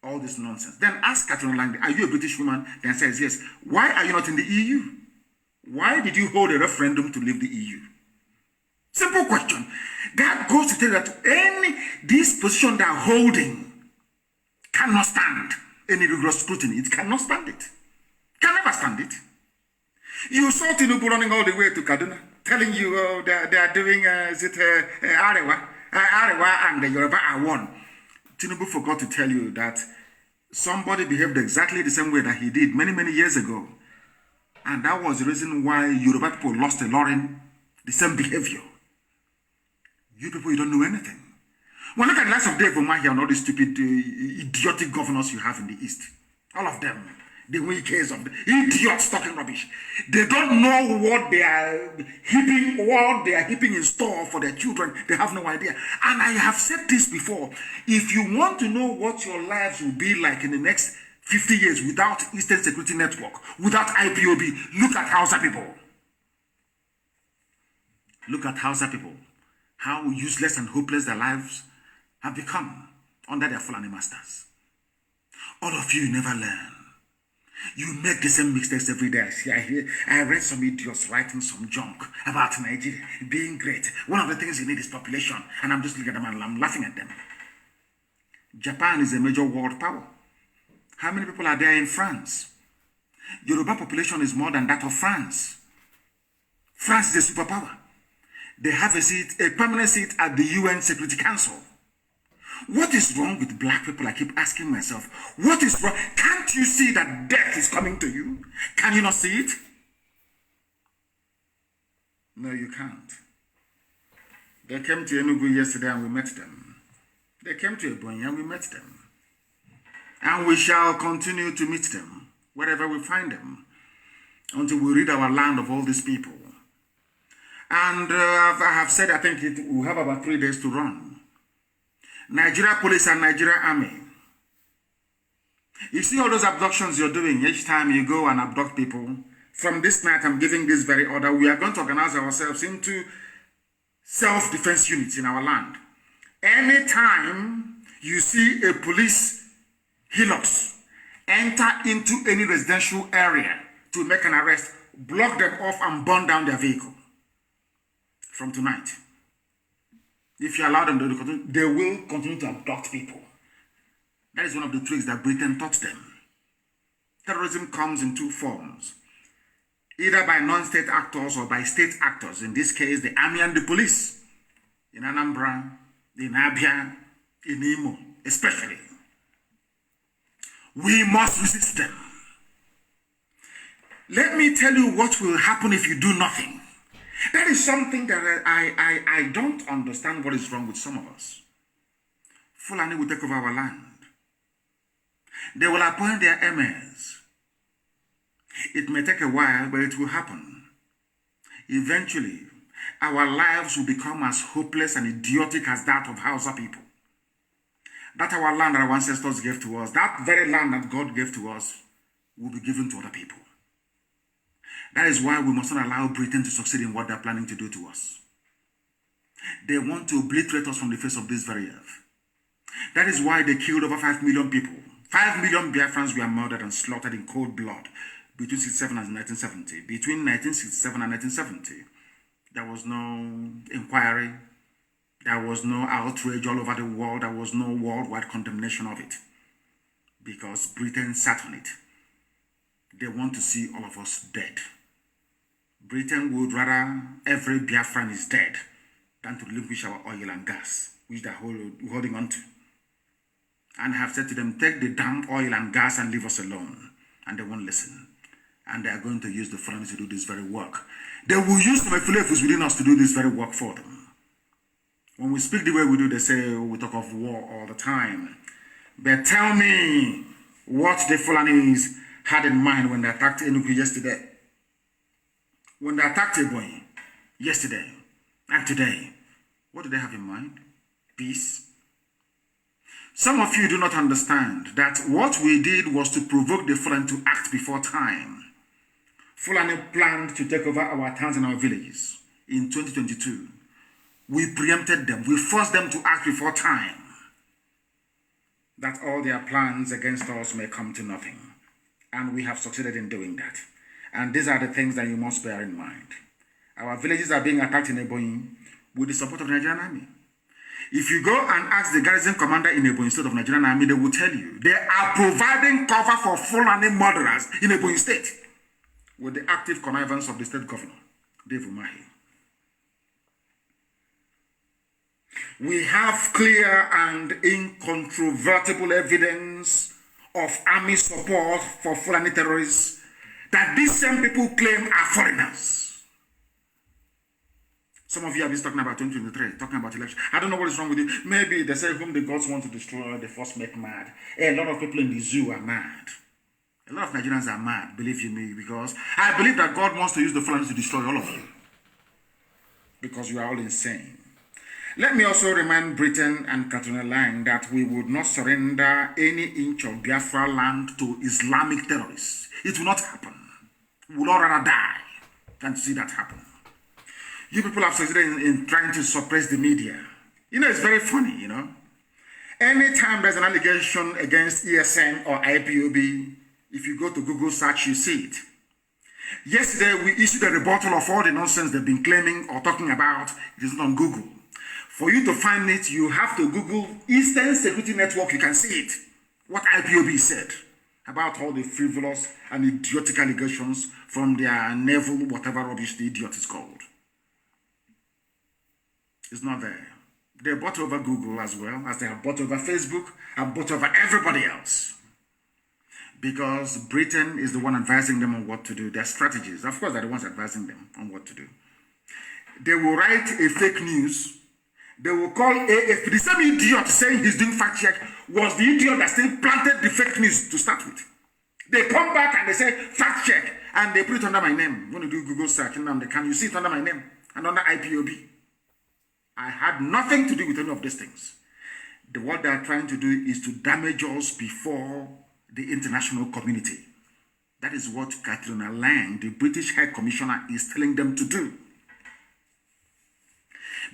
[SPEAKER 2] All this nonsense. Then ask Katrina Lang, are you a British woman? Then says yes. Why are you not in the EU? Why did you hold a referendum to leave the EU? Simple question. That goes to tell you that this position they are holding cannot stand any rigorous scrutiny. It cannot stand it. Can never stand it. You saw Tinubu running all the way to Kaduna, telling you they are doing Arewa. Arewa and the Yoruba are one. Tinubu forgot to tell you that somebody behaved exactly the same way that he did many, many years ago. And that was the reason why Yoruba people lost a lot in the same behavior. You people, you don't know anything. Well, look at the likes of Dave Umahi and all these stupid, idiotic governors you have in the East. All of them. The weakest of the idiots talking rubbish. They don't know what they are heaping in store for their children. They have no idea. And I have said this before. If you want to know what your lives will be like in the next 50 years without Eastern Security Network, without IPOB, look at Hausa people. Look at Hausa people. How useless and hopeless their lives have become under their Fulani masters. All of you never learn. You make the same mistakes every day. I read some idiots writing some junk about Nigeria being great. One of the things you need is population. And I'm just looking at them and I'm laughing at them. Japan is a major world power. How many people are there in France? Yoruba population is more than that of France. France is a superpower. They have a permanent seat at the UN Security Council. What is wrong with black people? I keep asking myself, what is wrong? Can't you see that death is coming to you? Can you not see it? No, you can't. They came to Enugu yesterday and we met them. They came to Ebonyi and we met them. And we shall continue to meet them wherever we find them until we rid our land of all these people. And I have said, I think we have about 3 days to run. Nigeria police and Nigeria army. You see all those abductions you're doing each time you go and abduct people. From this night, I'm giving this very order. We are going to organize ourselves into self-defense units in our land. Anytime you see a police helix enter into any residential area to make an arrest, block them off and burn down their vehicle. From tonight. If you allow them to continue, they will continue to abduct people. That is one of the tricks that Britain taught them. Terrorism comes in two forms. Either by non-state actors or by state actors. In this case, the army and the police. In Anambra, in Abia, in Imo, especially. We must resist them. Let me tell you what will happen if you do nothing. That is something that I don't understand what is wrong with some of us. Fulani will take over our land. They will appoint their emirs. It may take a while, but it will happen. Eventually, our lives will become as hopeless and idiotic as that of Hausa people. That our land that our ancestors gave to us, that very land that God gave to us, will be given to other people. That is why we must not allow Britain to succeed in what they're planning to do to us. They want to obliterate us from the face of this very earth. That is why they killed over 5 million people. 5 million Biafrans were murdered and slaughtered in cold blood between 1967 and 1970. Between 1967 and 1970, there was no inquiry. There was no outrage all over the world. There was no worldwide condemnation of it. Because Britain sat on it. They want to see all of us dead. Britain would rather every Biafran is dead than to relinquish our oil and gas, which they're holding on to. And have said to them, take the damn oil and gas and leave us alone. And they won't listen. And they are going to use the Fulani to do this very work. They will use the Mefilefus within us to do this very work for them. When we speak the way we do, they say we talk of war all the time. But tell me what the Fulanis had in mind when they attacked Enugu yesterday. When they attacked Ebonyi yesterday and today, what did they have in mind? Peace. Some of you do not understand that what we did was to provoke the Fulani to act before time. Fulani planned to take over our towns and our villages in 2022. We preempted them. We forced them to act before time. That all their plans against us may come to nothing. And we have succeeded in doing that. And these are the things that you must bear in mind. Our villages are being attacked in Ebonyi with the support of the Nigerian army. If you go and ask the garrison commander in Ebonyi State of Nigerian army, they will tell you they are providing cover for Fulani murderers in Ebonyi State with the active connivance of the state governor, Dave Umahi. We have clear and incontrovertible evidence of army support for Fulani terrorists that these same people claim are foreigners. Some of you have been talking about 2023, talking about election. I don't know what is wrong with you. Maybe they say whom the gods want to destroy, they first make mad. A lot of people in the zoo are mad. A lot of Nigerians are mad, believe you me, because I believe that God wants to use the Fulani to destroy all of you. Because you are all insane. Let me also remind Britain and Katuna Lang that we would not surrender any inch of Biafra land to Islamic terrorists. It will not happen. We will all rather die than to see that happen. You people have succeeded in trying to suppress the media. You know, it's very funny, you know. Anytime there's an allegation against ESN or IPOB, if you go to Google search, you see it. Yesterday, we issued a rebuttal of all the nonsense they've been claiming or talking about. It is not on Google. For you to find it, you have to Google Eastern Security Network. You can see it. What IPOB said about all the frivolous and idiotic allegations from their naval, whatever rubbish the idiot is called. It's not there. They bought over Google as well as they have bought over Facebook and bought over everybody else. Because Britain is the one advising them on what to do, their strategies. Of course, they're the ones advising them on what to do. They will write a fake news. They will call AFP. The same idiot saying he's doing fact check was the idiot that still planted the fake news to start with. They come back and they say fact check and they put it under my name. When you do Google search, Nnamdi Kanu, you see it under my name and under IPOB. I had nothing to do with any of these things. What they are trying to do is to damage us before the international community. That is what Katrina Lang, the British High Commissioner, is telling them to do.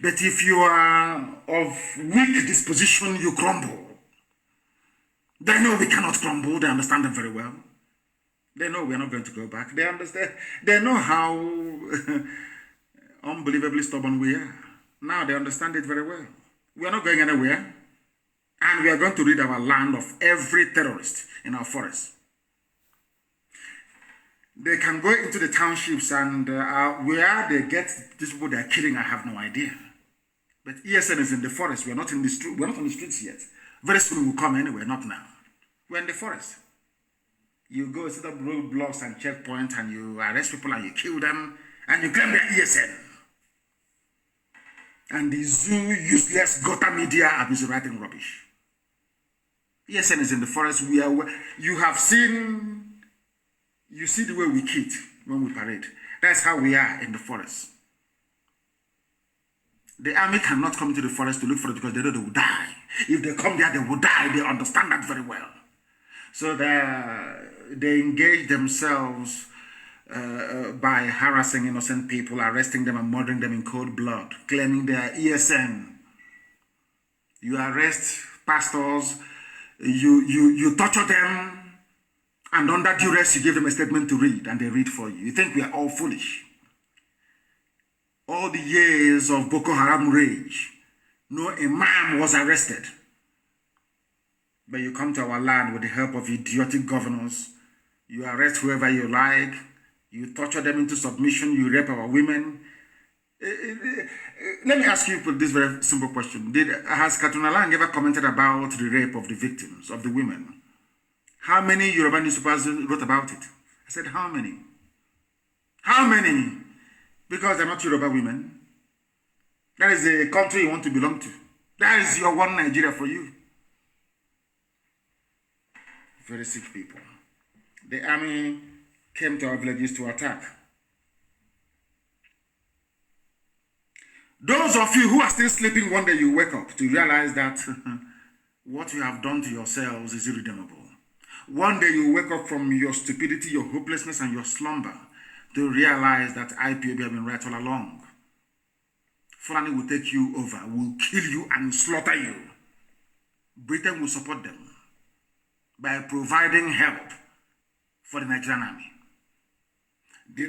[SPEAKER 2] But if you are of weak disposition, you crumble. They know we cannot crumble. They understand them very well. They know we are not going to go back. They understand. They know how unbelievably stubborn we are. Now they understand it very well. We are not going anywhere. And we are going to rid our land of every terrorist in our forest. They can go into the townships and where they get these people they are killing, I have no idea. But ESN is in the forest. We are not in the street. We are not on the streets yet. Very soon we will come anyway. Not now. We are in the forest. You go set up roadblocks and checkpoints, and you arrest people and you kill them, and you claim they're ESN. And the zoo useless gutter media are busy writing rubbish. ESN is in the forest. You have seen, you see the way we kid when we parade. That's how we are in the forest. The army cannot come into the forest to look for it because they know they will die. If they come there, they will die. They understand that very well. So they engage themselves by harassing innocent people, arresting them and murdering them in cold blood, claiming they are ESN. You arrest pastors, you torture them, and under duress you give them a statement to read, and they read for you. You think we are all foolish. All the years of Boko Haram rage, no imam was arrested. But you come to our land with the help of idiotic governors, you arrest whoever you like, you torture them into submission, you rape our women. Let me ask you this very simple question. Has Katuna Lang ever commented about the rape of the victims, of the women? How many Yoruba newspapers wrote about it? I said, how many? How many? Because they're not Yoruba women. That is the country you want to belong to. That is your one Nigeria for you. Very sick people. The army came to our villages to attack. Those of you who are still sleeping, one day you wake up to realize that what you have done to yourselves is irredeemable. One day you wake up from your stupidity, your hopelessness, and your slumber to realize that IPOB have been right all along. Fulani will take you over, will kill you and slaughter you. Britain will support them by providing help for the Nigerian army.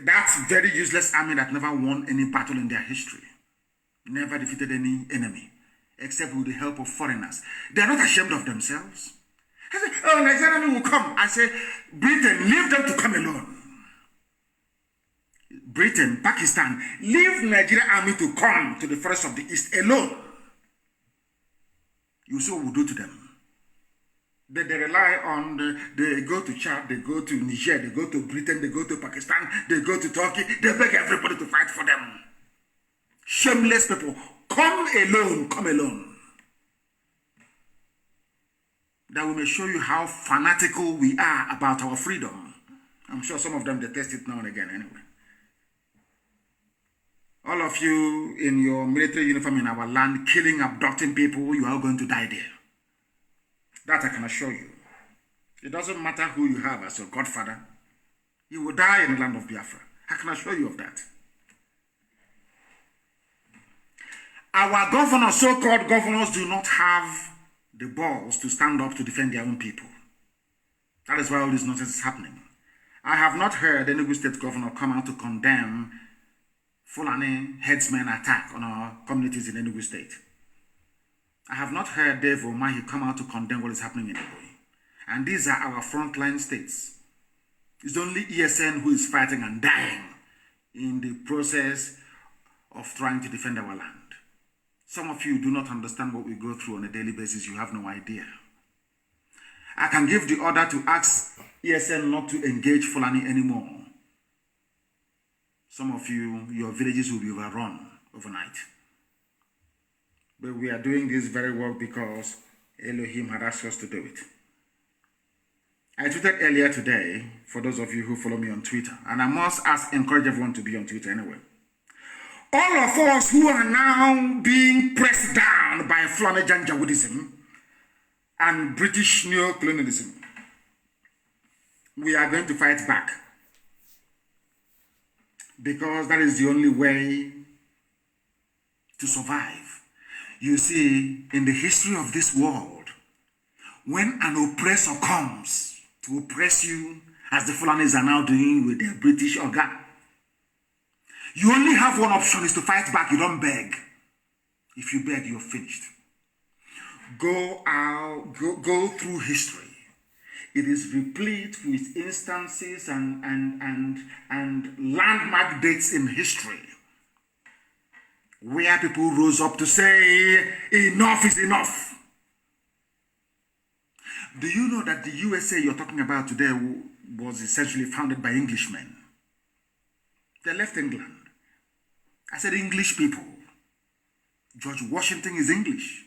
[SPEAKER 2] That very useless army that never won any battle in their history, never defeated any enemy, except with the help of foreigners. They are not ashamed of themselves. I say, oh, Nigerian army will come. I say, Britain, leave them to come alone. Britain, Pakistan, leave Nigerian army to come to the forest of the East alone. You see what we do to them. They rely on, they go to Chad, they go to Niger, they go to Britain, they go to Pakistan, they go to Turkey, they beg everybody to fight for them. Shameless people. Come alone, come alone. That we may show you how fanatical we are about our freedom. I'm sure some of them detest it now and again anyway. All of you in your military uniform in our land, killing, abducting people, you are going to die there. That I can assure you. It doesn't matter who you have as your godfather. You will die in the land of Biafra. I can assure you of that. Our governors, so-called governors, do not have the balls to stand up to defend their own people. That is why all this nonsense is happening. I have not heard the Enugu State governor come out to condemn Fulani headsmen attack on our communities in Enugu State. I have not heard Dave Omahi come out to condemn what is happening in Enugu. And these are our frontline states. It's only ESN who is fighting and dying in the process of trying to defend our land. Some of you do not understand what we go through on a daily basis. You have no idea. I can give the order to ask ESN not to engage Fulani anymore. Some of you, your villages will be overrun overnight. But we are doing this very well because Elohim had asked us to do it. I tweeted earlier today, for those of you who follow me on Twitter, and I must encourage everyone to be on Twitter anyway. All of us who are now being pressed down by Fulani Janjaweedism and British neocolonialism, we are going to fight back. Because that is the only way to survive. You see, in the history of this world, when an oppressor comes to oppress you, as the Fulanis are now doing with their British organ, you only have one option, is to fight back. You don't beg. If you beg, you're finished. Go through history. It is replete with instances and landmark dates in history where people rose up to say, enough is enough. Do you know that the USA you're talking about today was essentially founded by Englishmen? They left England. I said English people. George Washington is English.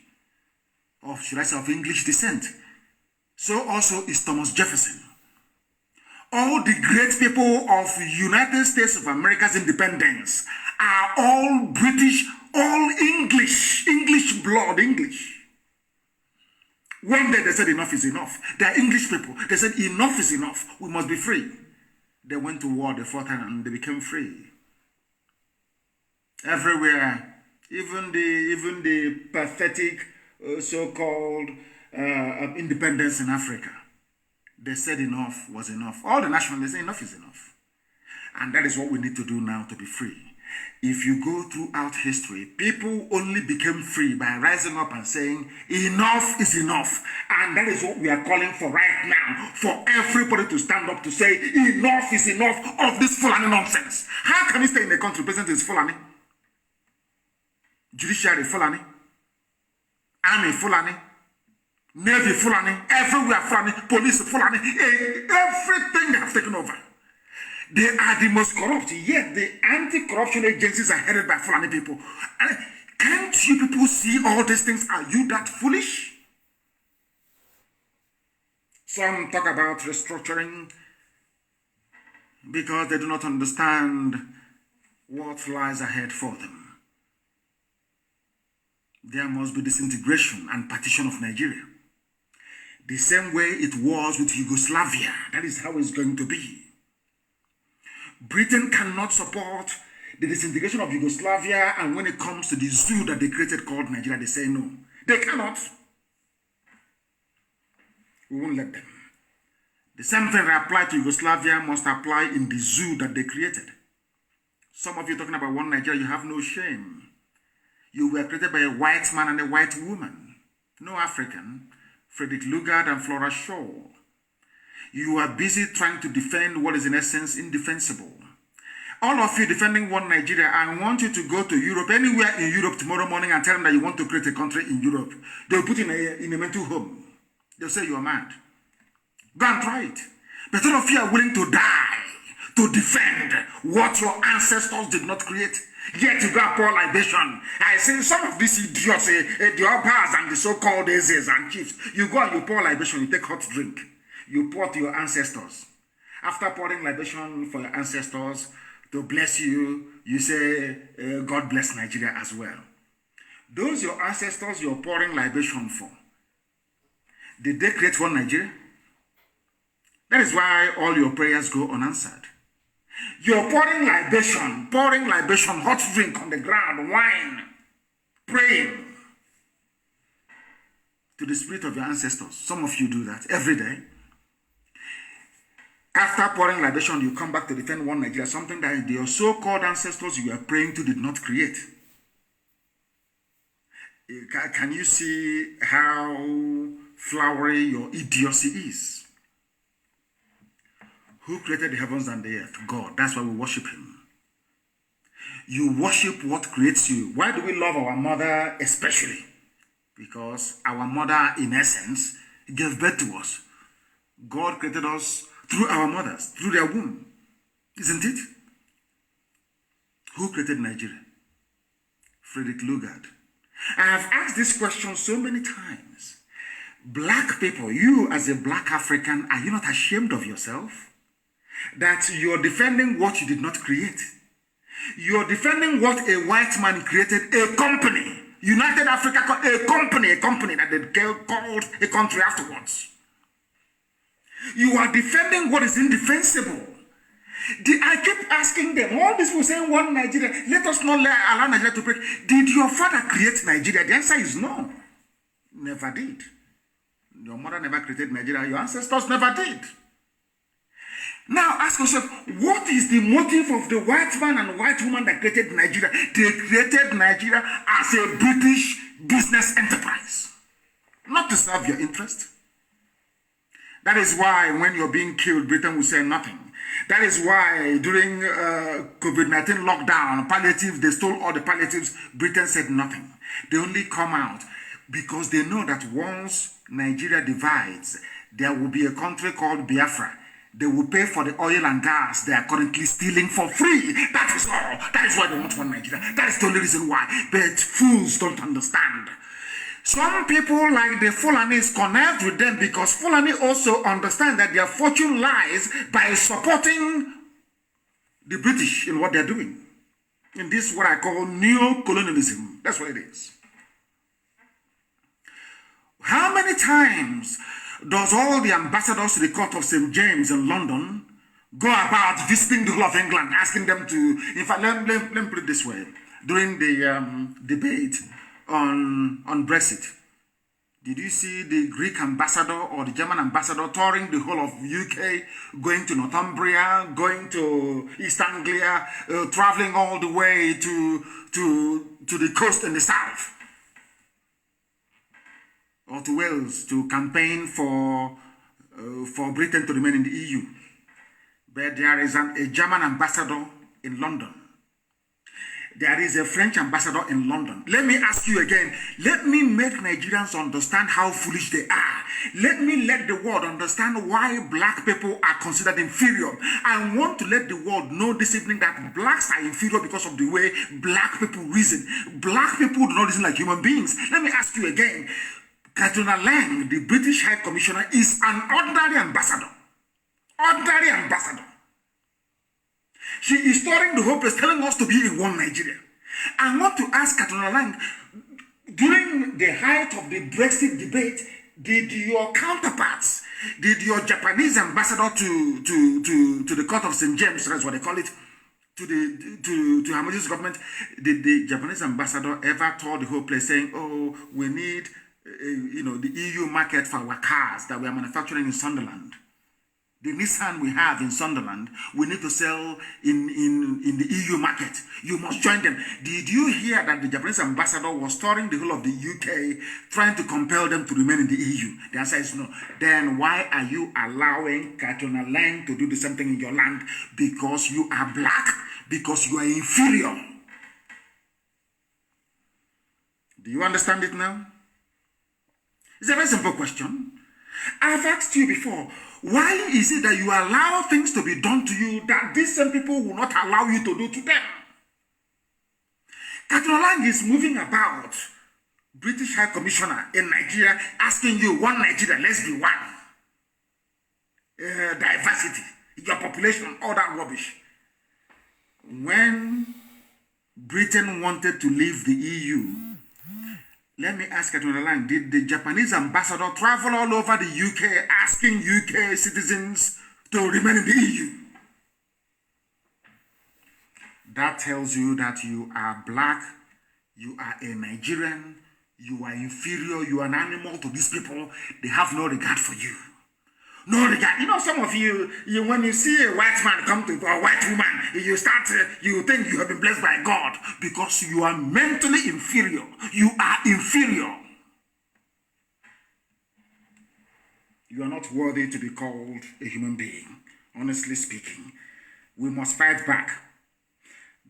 [SPEAKER 2] Or should I say of English descent. So also is Thomas Jefferson. All the great people of United States of America's independence are all British, all English, English blood, English. One day they said enough is enough. They are English people. They said enough is enough. We must be free. They went to war, they fought and they became free. Everywhere, even the pathetic so-called independence in Africa, they said enough was enough. All the nationalists say enough is enough. And that is what we need to do now to be free. If you go throughout history, people only became free by rising up and saying, enough is enough. And that is what we are calling for right now, for everybody to stand up to say, enough is enough of this Fulani nonsense. How can you stay in a country, president is Fulani, judiciary Fulani, army Fulani, Navy Fulani, everywhere Fulani, police Fulani, everything they have taken over. They are the most corrupt, yet the anti-corruption agencies are headed by Fulani people. And can't you people see all these things? Are you that foolish? Some talk about restructuring because they do not understand what lies ahead for them. There must be disintegration and partition of Nigeria. The same way it was with Yugoslavia. That is how it's going to be. Britain cannot support the disintegration of Yugoslavia, and when it comes to the zoo that they created called Nigeria, they say no. They cannot. We won't let them. The same thing that applied to Yugoslavia must apply in the zoo that they created. Some of you talking about one Nigeria, you have no shame. You were created by a white man and a white woman, no African, Frederick Lugard and Flora Shaw. You are busy trying to defend what is in essence indefensible. All of you defending one Nigeria, I want you to go to Europe, anywhere in Europe tomorrow morning and tell them that you want to create a country in Europe. They'll put you in a mental home. They'll say you are mad. Go and try it. But all of you are willing to die to defend what your ancestors did not create. Yet you go and pour libation. I say some of these idiots, the Obas and the so-called Ezes and chiefs, you go and you pour libation, you take hot drink. You pour to your ancestors. After pouring libation for your ancestors to bless you, you say, God bless Nigeria as well. Those your ancestors you're pouring libation for, did they create one Nigeria? That is why all your prayers go unanswered. You're pouring libation, hot drink on the ground, wine, praying to the spirit of your ancestors. Some of you do that every day. After pouring libation, you come back to defend one Nigeria, something that your so-called ancestors you are praying to did not create. Can you see how flowery your idiocy is? Who created the heavens and the earth? God. That's why we worship him. You worship what creates you. Why do we love our mother especially? Because our mother, in essence, gave birth to us. God created us through our mothers, through their womb. Isn't it? Who created Nigeria? Frederick Lugard. I have asked this question so many times. Black people, you as a black African, are you not ashamed of yourself? That you're defending what you did not create. You're defending what a white man created, a company. United Africa, a company that they called a country afterwards. You are defending what is indefensible. I keep asking them, all these people saying one Nigeria, let us not allow Nigeria to break. Did your father create Nigeria? The answer is no. Never did. Your mother never created Nigeria. Your ancestors never did. Now ask yourself, what is the motive of the white man and white woman that created Nigeria? They created Nigeria as a British business enterprise, not to serve your interest. That is why when you're being killed, Britain will say nothing. That is why during COVID-19 lockdown, palliative, they stole all the palliatives, Britain said nothing. They only come out because they know that once Nigeria divides, there will be a country called Biafra. They will pay for the oil and gas they are currently stealing for free. That is all. That is why they want one Nigeria. That is the only reason why. But fools don't understand. Some people like the Fulanis connect with them because Fulani also understand that their fortune lies by supporting the British in what they're doing. And this is what I call neo-colonialism. That's what it is. How many times does all the ambassadors to the court of St. James in London go about visiting the whole of England, asking them to, in fact, let me put it this way, during the debate on Brexit, did you see the Greek ambassador or the German ambassador touring the whole of UK, going to Northumbria, going to East Anglia, traveling all the way to the coast in the south? Or to Wales to campaign for Britain to remain in the EU. But there is a German ambassador in London. There is a French ambassador in London. Let me ask you again. Let me make Nigerians understand how foolish they are. Let me let the world understand why black people are considered inferior. I want to let the world know this evening that blacks are inferior because of the way black people reason. Black people do not reason like human beings. Let me ask you again. Katrina Lang, the British High Commissioner, is an ordinary ambassador. Ordinary ambassador. She is touring the whole place, telling us to be in one Nigeria. I want to ask Katrina Lang, during the height of the Brexit debate, did your counterparts, did your Japanese ambassador to the court of St. James, that's what they call it, to Her Majesty's government, did the Japanese ambassador ever tour the whole place saying, oh, we need the EU market for our cars that we are manufacturing in Sunderland? The Nissan we have in Sunderland, we need to sell in the EU market. You must join them. Did you hear that the Japanese ambassador was touring the whole of the UK, trying to compel them to remain in the EU? The answer is no. Then why are you allowing Katrina Lang to do the same thing in your land? Because you are black, because you are inferior. Do you understand it now? It's a very simple question. I've asked you before, why is it that you allow things to be done to you that these same people will not allow you to do to them? Katolang is moving about, British High Commissioner in Nigeria, asking you, one Nigeria, let's be one. Diversity, your population, all that rubbish. When Britain wanted to leave the EU, let me ask Katolang, did the Japanese ambassador travel all over the UK asking UK citizens to remain in the EU? That tells you that you are black, you are a Nigerian, you are inferior, you are an animal to these people. They have no regard for you. No regard. You know, some of you when you see a white man come to, or a white woman, you think you have been blessed by God because you are mentally inferior. You are inferior. You are not worthy to be called a human being. Honestly speaking, we must fight back.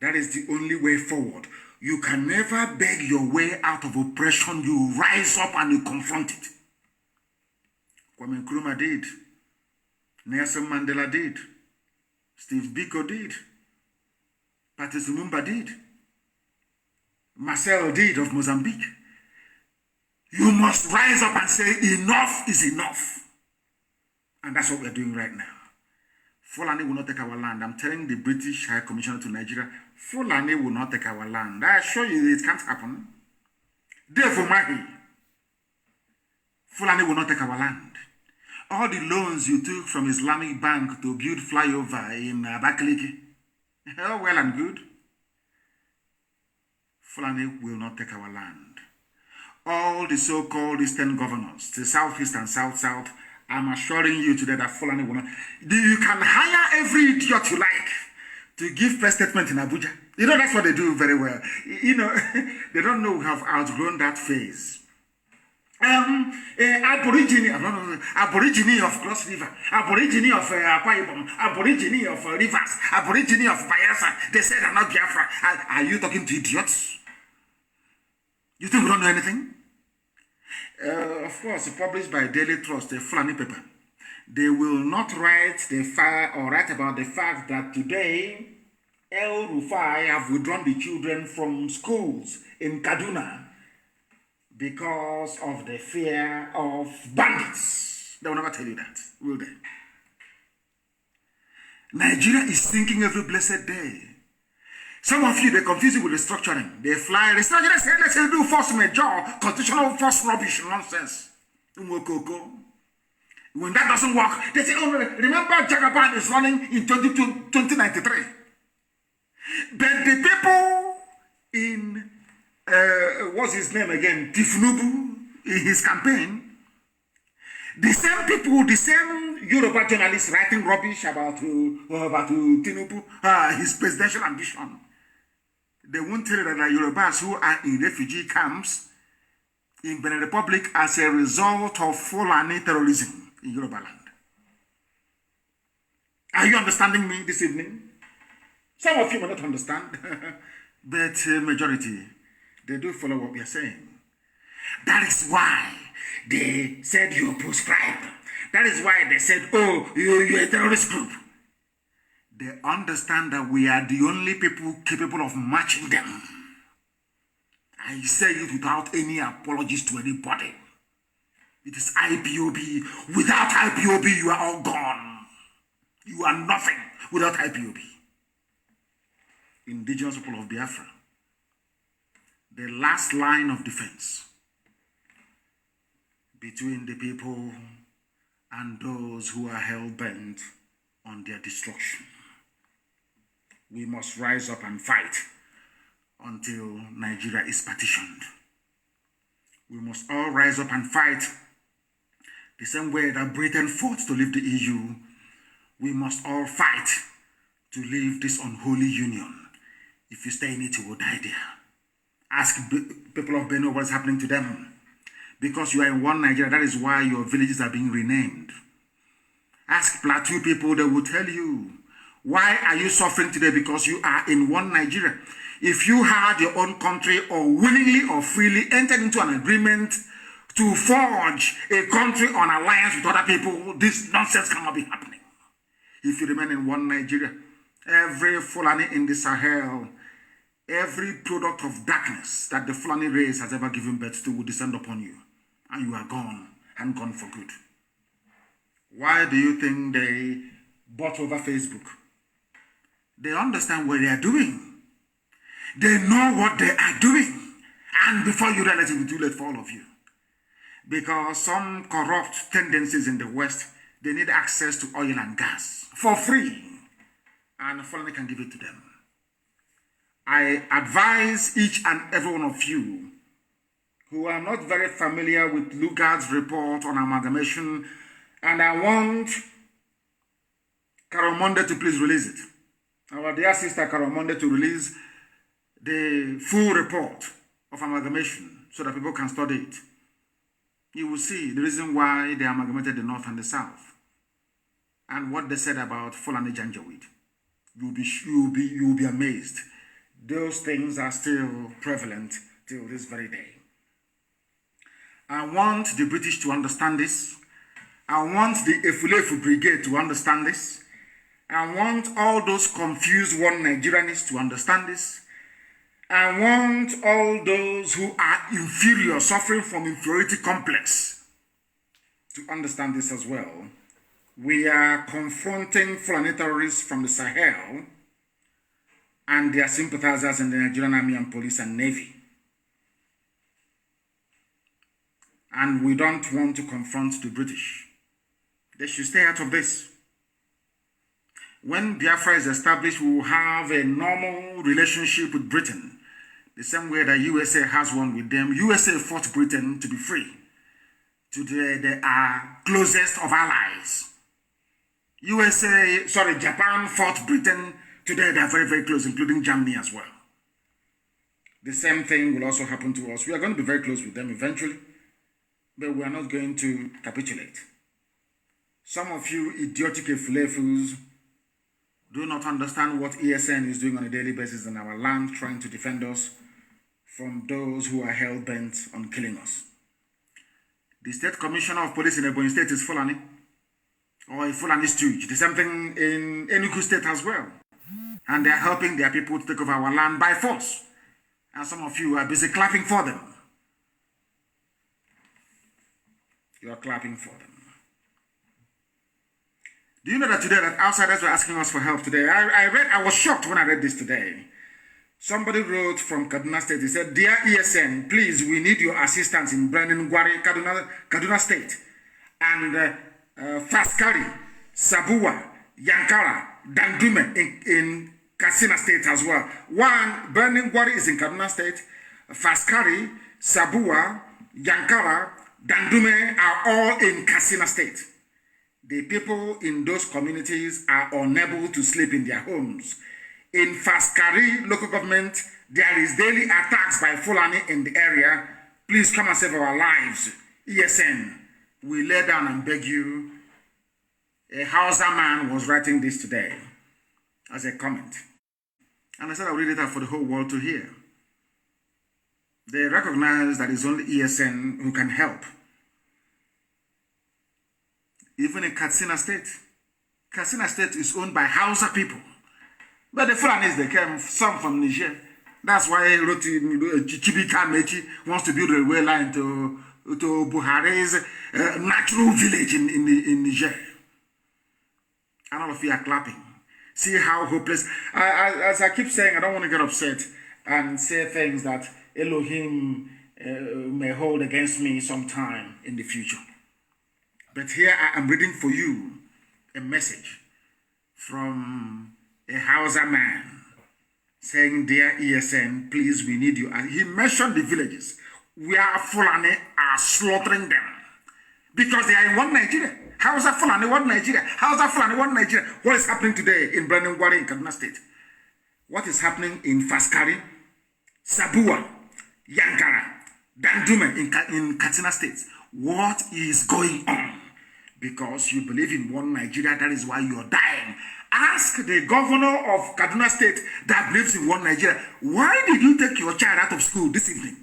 [SPEAKER 2] That is the only way forward. You can never beg your way out of oppression. You rise up and you confront it. Kwame Nkrumah did. Nelson Mandela did. Steve Biko did. Patrice Lumumba did. Marcel did of Mozambique. You must rise up and say enough is enough. And that's what we're doing right now. Fulani will not take our land. I'm telling the British High Commissioner to Nigeria, Fulani will not take our land. I assure you it can't happen. Therefore, Mahi, Fulani will not take our land. All the loans you took from Islamic Bank to build flyover in Abakaliki, all well and good. Fulani will not take our land. All the so-called Eastern governors, the Southeast and South-South, I'm assuring you today that Fulani will not. You can hire every idiot you like to give press statement in Abuja. You know, that's what they do very well. You know, they don't know we have outgrown that phase. Aborigine of Cross River, Aborigine of Akwa Ibom, Aborigine of Rivers, Aborigine of Bayelsa. They said I'm not Biafra. Are you talking to idiots? You think we don't know anything? Of course, published by Daily Trust, a Fulani paper. They will not write about the fact that today El Rufai have withdrawn the children from schools in Kaduna because of the fear of bandits. They will never tell you that, will they? Nigeria is sinking every blessed day. Some of you, they confuse it with restructuring. They fly restructuring. Let's say do force major, constitutional force rubbish nonsense. When that doesn't work, they say, oh, remember Jagaban is running in 2093. But the people in, what's his name again, Tifnubu, in his campaign, the same people, the same Yoruba journalists writing rubbish about Tinubu, his presidential ambition. They won't tell you that the Yorubas who are in refugee camps in Benin Republic as a result of Fulani terrorism in Yoruba land. Are you understanding me this evening? Some of you may not understand, but majority, they do follow what we are saying. That is why they said you proscribe. That is why they said, oh, you're a terrorist group. They understand that we are the only people capable of matching them. I say it without any apologies to anybody. It is IPOB. Without IPOB, you are all gone. You are nothing without IPOB. Indigenous people of Biafra. The last line of defense between the people and those who are hell-bent on their destruction. We must rise up and fight until Nigeria is partitioned. We must all rise up and fight the same way that Britain fought to leave the EU. We must all fight to leave this unholy union. If you stay in it, you will die there. Ask people of Benue what is happening to them. Because you are in one Nigeria, that is why your villages are being renamed. Ask Plateau people, they will tell you Why are you suffering today? Because you are in one Nigeria. If you had your own country or willingly or freely entered into an agreement to forge a country on alliance with other people, this nonsense cannot be happening. If you remain in one Nigeria, every Fulani in the Sahel, every product of darkness that the Fulani race has ever given birth to will descend upon you. And you are gone, and gone for good. Why do you think they bought over Facebook? They understand what they are doing. They know what they are doing. And before you realize it, will be too late for all of you. Because some corrupt tendencies in the West, they need access to oil and gas for free. And Fulani can give it to them. I advise each and every one of you who are not very familiar with Lugard's report on amalgamation, and I want Carol Monday to please release it. Our dear sister Carol Monday to release the full report of amalgamation so that people can study it. You will see the reason why they amalgamated the North and the South and what they said about Fulani Janjaweed. You will be amazed. Those things are still prevalent till this very day. I want the British to understand this. I want the Efulefu Brigade to understand this. I want all those confused one Nigerianists to understand this. I want all those who are inferior, suffering from inferiority complex, to understand this as well. We are confronting Fulani terrorists from the Sahel and their sympathizers in the Nigerian Army and Police and Navy. And we don't want to confront the British. They should stay out of this. When Biafra is established, we will have a normal relationship with Britain, the same way that USA has one with them. USA fought Britain to be free. Today, they are closest of allies. Japan fought Britain. Today, they are very, very close, including Germany as well. The same thing will also happen to us. We are going to be very close with them eventually, but we are not going to capitulate. Some of you idiotic Efulefus do not understand what ESN is doing on a daily basis in our land, trying to defend us from those who are hell-bent on killing us. The State Commissioner of Police in Ebonyi State is Fulani, or a Fulani stooge. The same thing in Enugu State as well. And they are helping their people to take over our land by force. And some of you are busy clapping for them. You are clapping for them. Do you know that today that outsiders were asking us for help today? I was shocked when I read this today. Somebody wrote from Kaduna State. He said, "Dear ESN, please, we need your assistance in Brandon Gwari, Kaduna State, and Faskari, Sabua, Yankara, Dandume in Katsina State as well. One, Brandon Gwari is in Kaduna State. Faskari, Sabua, Yankara, Dandume are all in Katsina State. The people in those communities are unable to sleep in their homes. In Faskari local government, there is daily attacks by Fulani in the area. Please come and save our lives. ESN, we lay down and beg you." A Hausa man was writing this today as a comment. And I said I'll read it out for the whole world to hear. They recognize that it's only ESN who can help. Even in Katsina State. Katsina State is owned by Hausa people. But the Fulanis, they came, some from Niger. That's why Chibika Mechi wants to build a railway line to Buhari's natural village in Niger. And all of you are clapping. See how hopeless. As I keep saying, I don't want to get upset and say things that Elohim may hold against me sometime in the future. But here I am reading for you a message from a Hausa man saying, "Dear ESN, please, we need you." And he mentioned the villages where Fulani are slaughtering them because they are in one Nigeria. Hausa Fulani, one Nigeria. Hausa Fulani, one Nigeria. What is happening today in Brandon Gwari in Kaduna State? What is happening in Faskari, Sabua, Yankara, Dandume in Katsina State? What is going on? because you believe in one Nigeria. That is why you're dying. Ask the governor of Kaduna State that believes in one Nigeria, why did you take your child out of school this evening?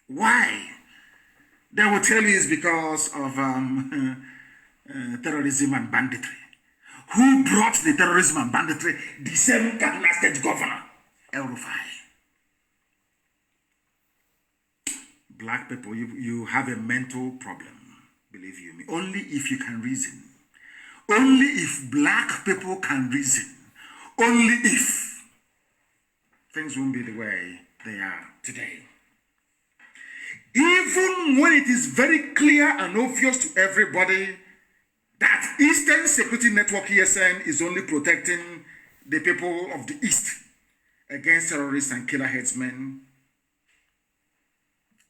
[SPEAKER 2] Why? They will tell you it's because of terrorism and banditry. Who brought the terrorism and banditry? The same Kaduna State governor, El Rufai. Black people, you have a mental problem, believe you me. Only if you can reason. Only if black people can reason. Only if things won't be the way they are today. Even when it is very clear and obvious to everybody that Eastern Security Network ESN is only protecting the people of the East against terrorists and killer headsmen,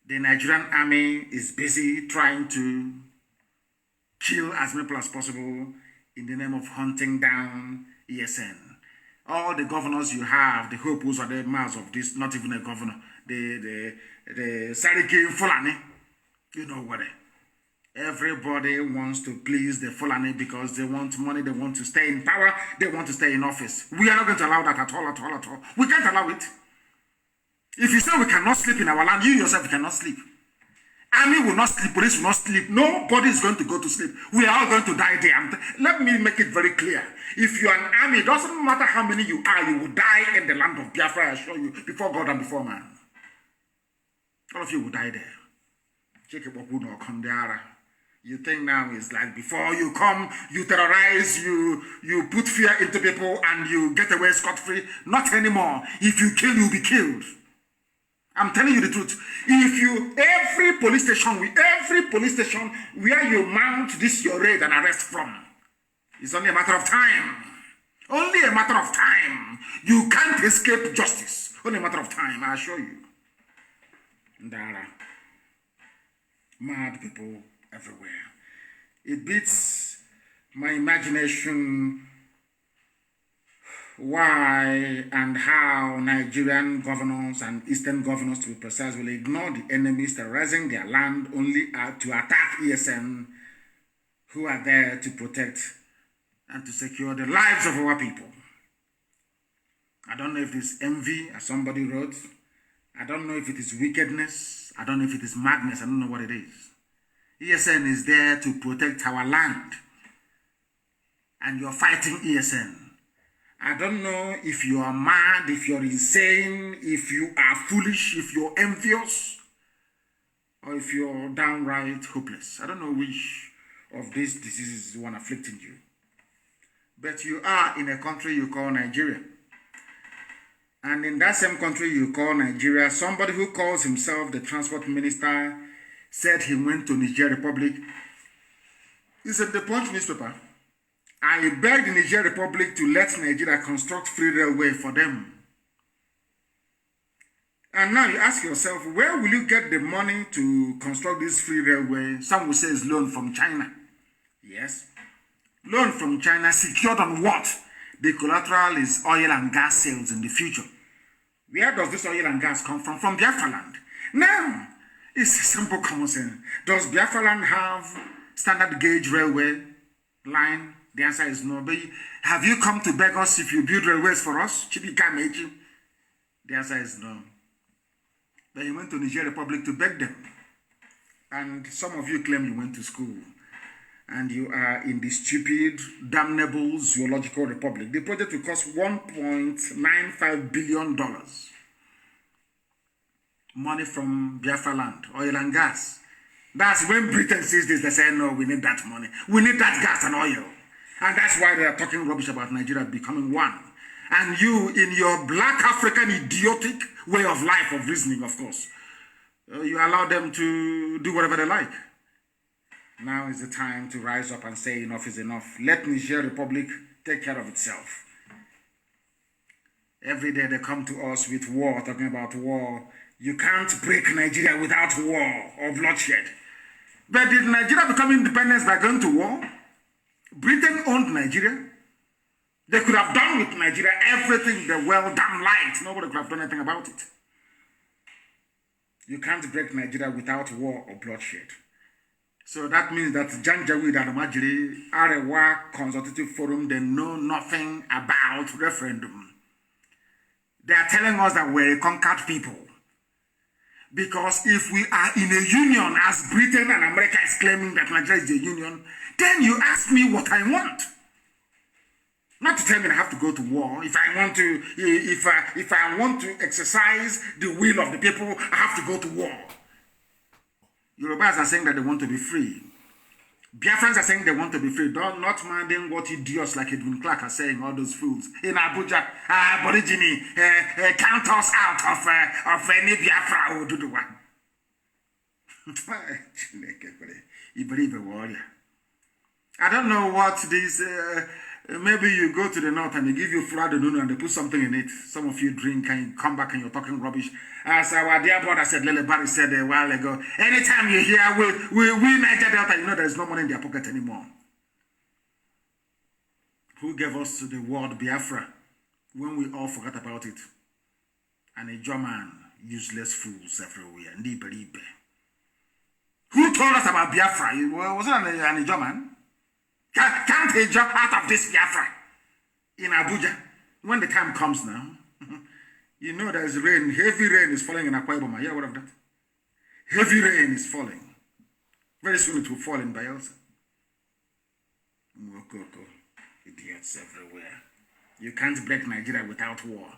[SPEAKER 2] the Nigerian army is busy trying to kill as many people as possible in the name of hunting down ESN. All the governors you have, the hopes are the mouths of this, not even a governor, the Sariki Fulani, you know what? Everybody wants to please the Fulani because they want money, they want to stay in power, they want to stay in office. We are not going to allow that at all, at all, at all. We can't allow it. If you say we cannot sleep in our land, you yourself cannot sleep. Army will not sleep, police will not sleep. Nobody is going to go to sleep. We are all going to die there. Let me make it very clear. If you are an army, it doesn't matter how many you are, you will die in the land of Biafra, I assure you, before God and before man. All of you will die there. You think now is like before you come, you terrorize, you put fear into people and you get away scot-free. Not anymore. If you kill, you'll be killed. I'm telling you the truth. Every police station where you mount this your raid and arrest from, it's only a matter of time. Only a matter of time. You can't escape justice. Only a matter of time, I assure you. Ndara. Mad people everywhere. It beats my imagination why and how Nigerian governors and Eastern governors, to be precise, will ignore the enemies terrorizing their land only to attack ESN, who are there to protect and to secure the lives of our people. I don't know if it is envy, as somebody wrote. I don't know if it is wickedness. I don't know if it is madness. I don't know what it is. ESN is there to protect our land. And you're fighting ESN. I don't know if you are mad, if you're insane, if you are foolish, if you're envious, or if you're downright hopeless. I don't know which of these diseases is the one afflicting you. But you are in a country you call Nigeria. And in that same country you call Nigeria, somebody who calls himself the transport minister said he went to Niger Republic. He said the Punch newspaper, I begged the Niger Republic to let Nigeria construct free railway for them. And now you ask yourself, where will you get the money to construct this free railway? Some will say it's loan from China. Yes. Loan from China secured on what? The collateral is oil and gas sales in the future. Where does this oil and gas come from? From Biafra land. Now, it's a simple common sense. Does Biafra land have standard gauge railway line? The answer is no. But have you come to beg us if you build railways for us? The answer is no. But you went to Niger Republic to beg them. And some of you claim you went to school. And you are in the stupid, damnable zoological republic. The project will cost $1.95 billion. Money from Biafra land, oil and gas. That's when Britain sees this, they say, no, we need that money. We need that gas and oil. And that's why they are talking rubbish about Nigeria becoming one. And you, in your black African idiotic way of life, of reasoning, of course, you allow them to do whatever they like. Now is the time to rise up and say enough is enough. Let Niger Republic take care of itself. Every day they come to us with war, talking about war. You can't break Nigeria without war or bloodshed. But did Nigeria become independent by going to war? Britain owned Nigeria. They could have done with Nigeria everything they well damn liked. Nobody could have done anything about it. You can't break Nigeria without war or bloodshed. So that means that Janjaweed and Majiri, Arewa Consultative Forum, they know nothing about referendum. They are telling us that we're a conquered people. Because if we are in a union, as Britain and America is claiming that Nigeria is a union, then you ask me what I want. Not to tell me I have to go to war. If I want to exercise the will of the people, I have to go to war. Yorubas are saying that they want to be free. Biafrans are saying they want to be free. Not minding what idiots like Edwin Clark are saying, all those fools. In Abuja, Aborigine, count us out of any Biafra or Duduwa. You believe a warrior. I don't know what this... maybe you go to the north and they give you flour and they put something in it. Some of you drink and you come back and you're talking rubbish. As our dear brother said, Lele Barry said a while ago, anytime you hear we Niger Delta, you know there's no money in their pocket anymore. Who gave us the word Biafra when we all forgot about it? And a German, useless fools everywhere. Who told us about Biafra? Was it an German? Can't a job out of this Biafra in Abuja when the time comes now? You know there's rain, heavy rain is falling in Akwa Ibom. Yeah, what of that? Heavy rain is falling. Very soon it will fall in Bayelsa. Idiots everywhere. You can't break Nigeria without war.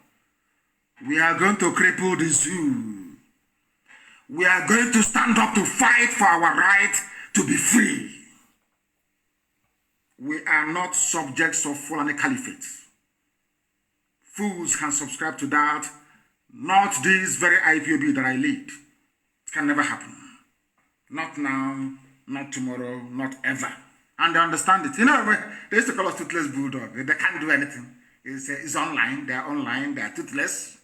[SPEAKER 2] We are going to cripple the zoo. We are going to stand up to fight for our right to be free. We are not subjects of Fulani Caliphate. Fools can subscribe to that. Not this very IPOB that I lead. It can never happen. Not now, not tomorrow, not ever. And they understand it. You know, they used to call us toothless bulldog. They can't do anything. It's online. They are online. They are toothless.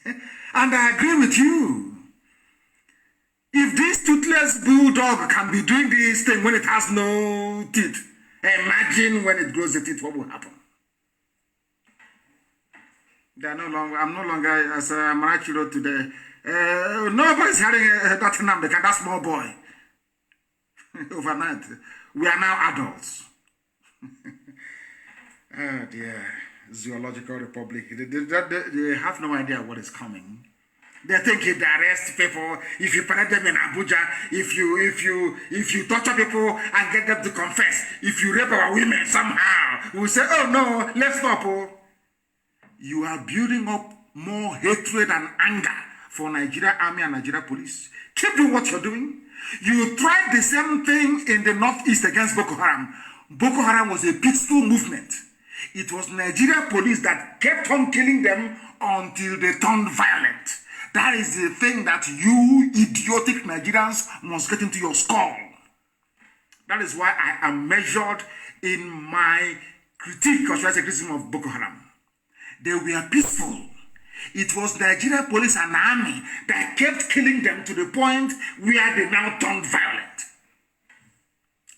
[SPEAKER 2] And I agree with you. If this toothless bulldog can be doing this thing when it has no teeth, imagine when it grows the teeth, what will happen? They are no longer, I'm no longer, as Marachi wrote today, nobody's having that Nnamdi Kanu, that small boy. Overnight. We are now adults. Oh dear. Zoological Republic. They have no idea what is coming. They think if they arrest people, if you parade them in Abuja, if you torture people and get them to confess, if you rape our women somehow, we'll say, oh no, let's stop. Oh. You are building up more hatred and anger for Nigeria Army and Nigeria Police. Keep doing what you're doing. You tried the same thing in the Northeast against Boko Haram. Boko Haram was a peaceful movement. It was Nigeria Police that kept on killing them until they turned violent. That is the thing that you idiotic Nigerians must get into your skull. That is why I am measured in my critique, or should I say criticism of Boko Haram. They were peaceful. It was Nigeria Police and Army that kept killing them to the point where they now turned violent.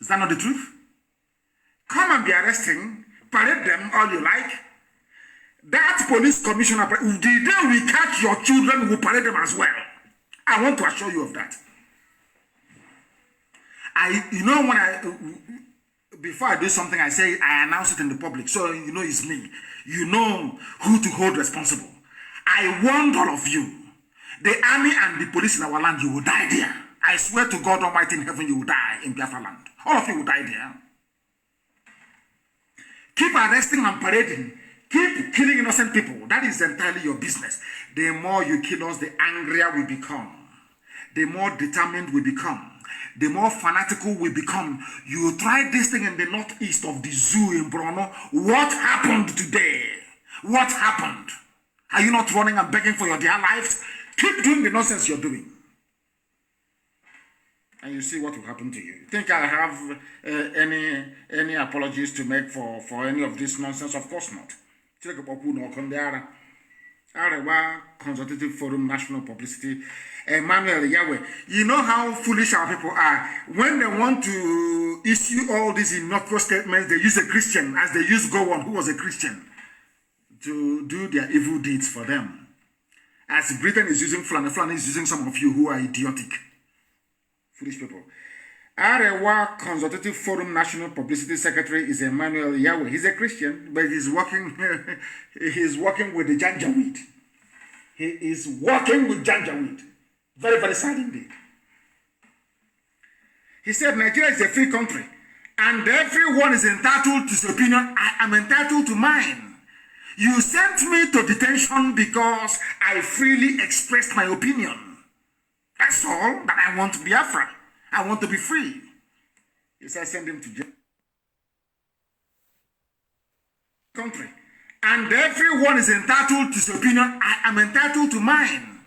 [SPEAKER 2] Is that not the truth? Come and be arresting, parade them all you like. That police commissioner, the day we catch your children, we will parade them as well. I want to assure you of that. Before I do something, I say, I announce it in the public. So you know it's me. You know who to hold responsible. I warned all of you. The army and the police in our land, you will die there. I swear to God Almighty in heaven, you will die in Biafra land. All of you will die there. Keep arresting and parading. Keep killing innocent people. That is entirely your business. The more you kill us, the angrier we become. The more determined we become. The more fanatical we become. You tried this thing in the northeast of the zoo in Borno. What happened today? What happened? Are you not running and begging for your dear lives? Keep doing the nonsense you're doing. And you see what will happen to you. Think I have any apologies to make for any of this nonsense? Of course not. Arewa Consultative Forum National Publicity, Emmanuel Yahweh. You know how foolish our people are. When they want to issue all these innocuous statements, they use a Christian, as they used Gowon, who was a Christian, to do their evil deeds for them. As Britain is using Fulani is using some of you who are idiotic. Foolish people. Arewa Consultative Forum National Publicity Secretary is Emmanuel Yahweh. He's a Christian, but he's working he's working with the Janjaweed. He is working with Janjaweed. Very, very sad indeed. He said Nigeria is a free country and everyone is entitled to his opinion. I am entitled to mine. You sent me to detention because I freely expressed my opinion. That's all, but I want Biafra. I want to be free. He said send him to jail. Country. And everyone is entitled to his opinion. I am entitled to mine.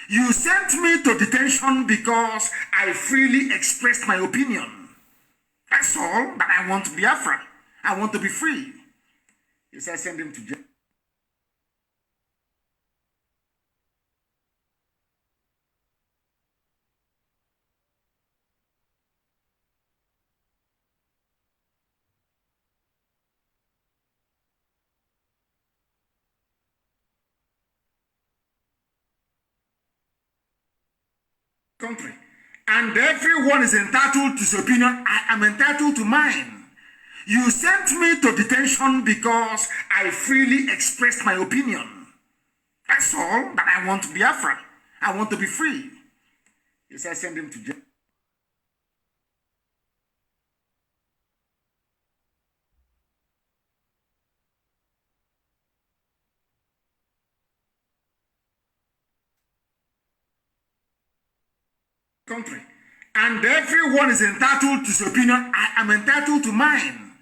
[SPEAKER 2] You sent me to detention because I freely expressed my opinion. That's all, but I want Biafra. I want to be free. He said send him to jail. Country. And everyone is entitled to his opinion. I am entitled to mine. You sent me to detention because I freely expressed my opinion. That's all, but I want Biafra. I want to be free. He said send him to jail. Country. And everyone is entitled to his opinion. I am entitled to mine.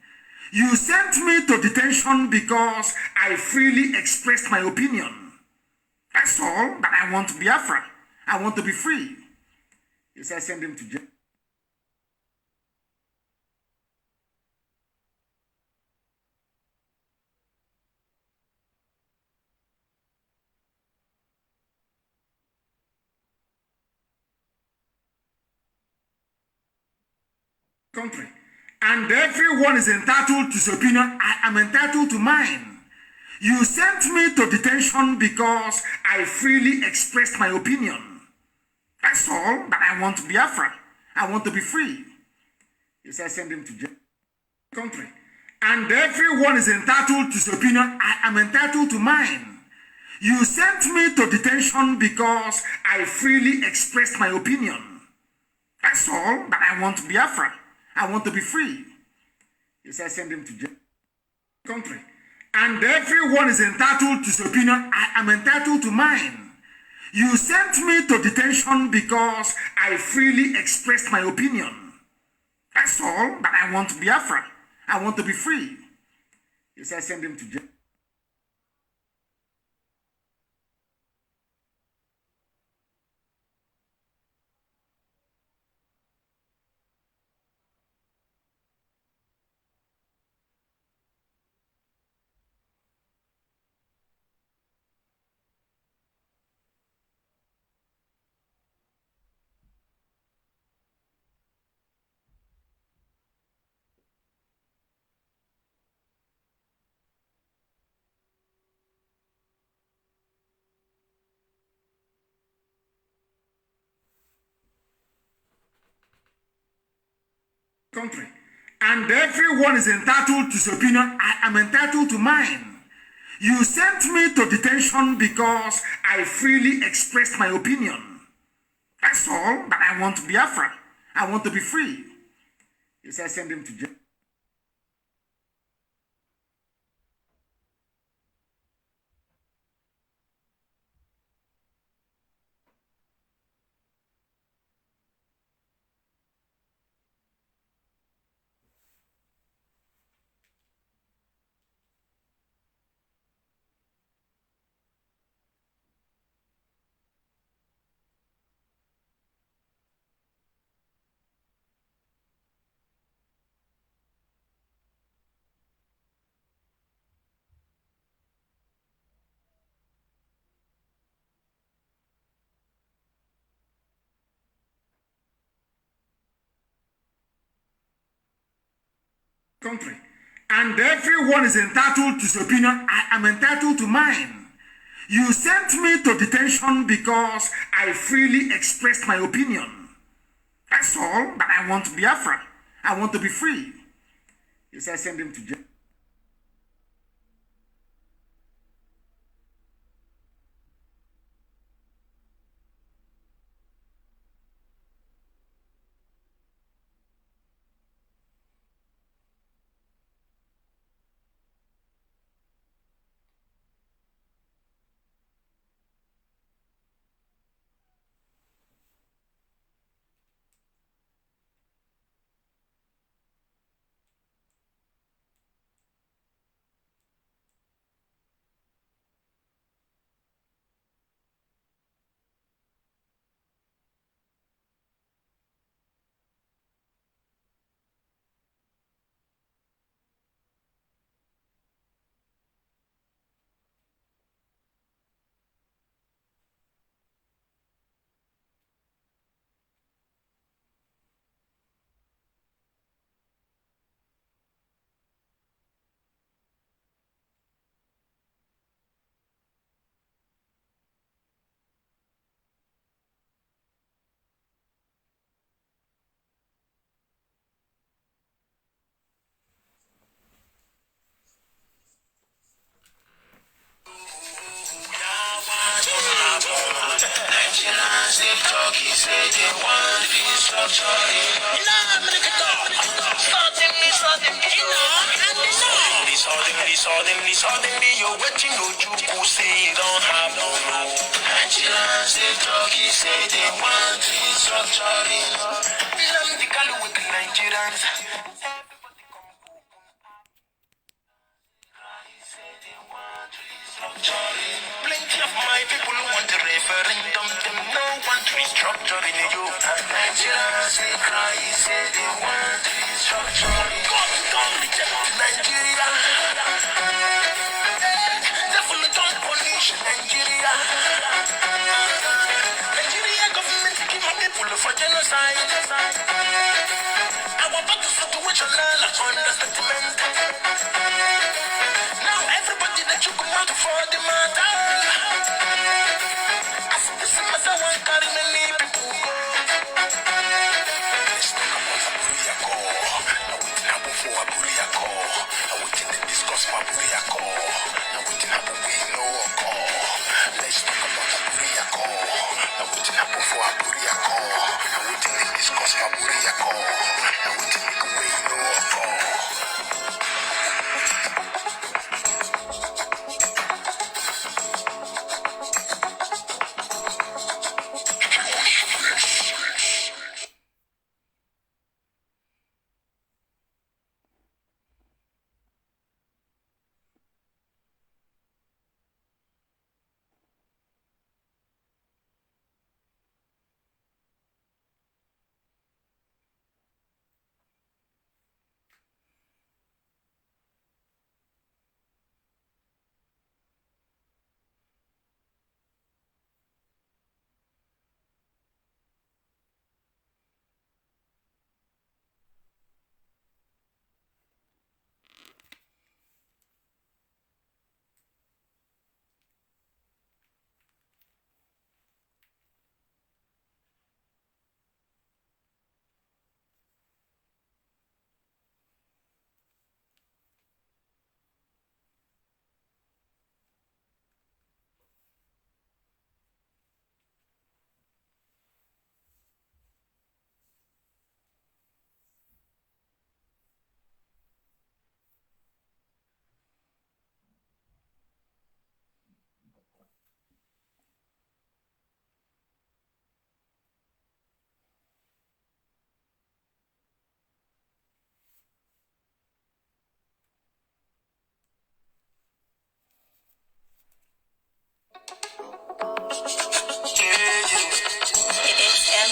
[SPEAKER 2] You sent me to detention because I freely expressed my opinion. That's all, but I want Biafra. I want to be free. He said send him to jail. Country. And everyone is entitled to his opinion. I am entitled to mine. You sent me to detention because I freely expressed my opinion. That's all, but I want Biafra. I want to be free. He said send him to jail. Country. And everyone is entitled to his opinion. I am entitled to mine. You sent me to detention because I freely expressed my opinion. That's all, but I want Biafra. I want to be free. He said send him to jail. Country. And everyone is entitled to his opinion. I am entitled to mine. You sent me to detention because I freely expressed my opinion. That's all, but I want Biafra. I want to be free. He said send him to jail. Country. And everyone is entitled to his opinion. I am entitled to mine. You sent me to detention because I freely expressed my opinion. That's all, but I want Biafra. I want to be free. He said send him to jail. Country. And everyone is entitled to his opinion. I am entitled to mine. You sent me to detention because I freely expressed my opinion. That's all. But I want Biafra. I want to be free. He said, send him to jail.
[SPEAKER 1] Nnamdi Kanu with the Nigerians. Plenty of my people who want the referendum, them no want restructuring you. Nigerians they cry, say they want restructuring. God don't reject Nigeria. Devil don't punish Nigeria. Nigeria government taking my people for genocide. Our battle situational understatement. Now everybody that you come out for the matter. As this matter one carry many people go. Let's talk about Aburiako. Now we didn't happen for Aburiako. Now we didn't discuss Aburiako. Now we didn't happen we know Oko. Let's talk about Aburiako. Now we didn't happen for Aburiako. Now we didn't discuss Aburiako. Now we didn't make away no Oko.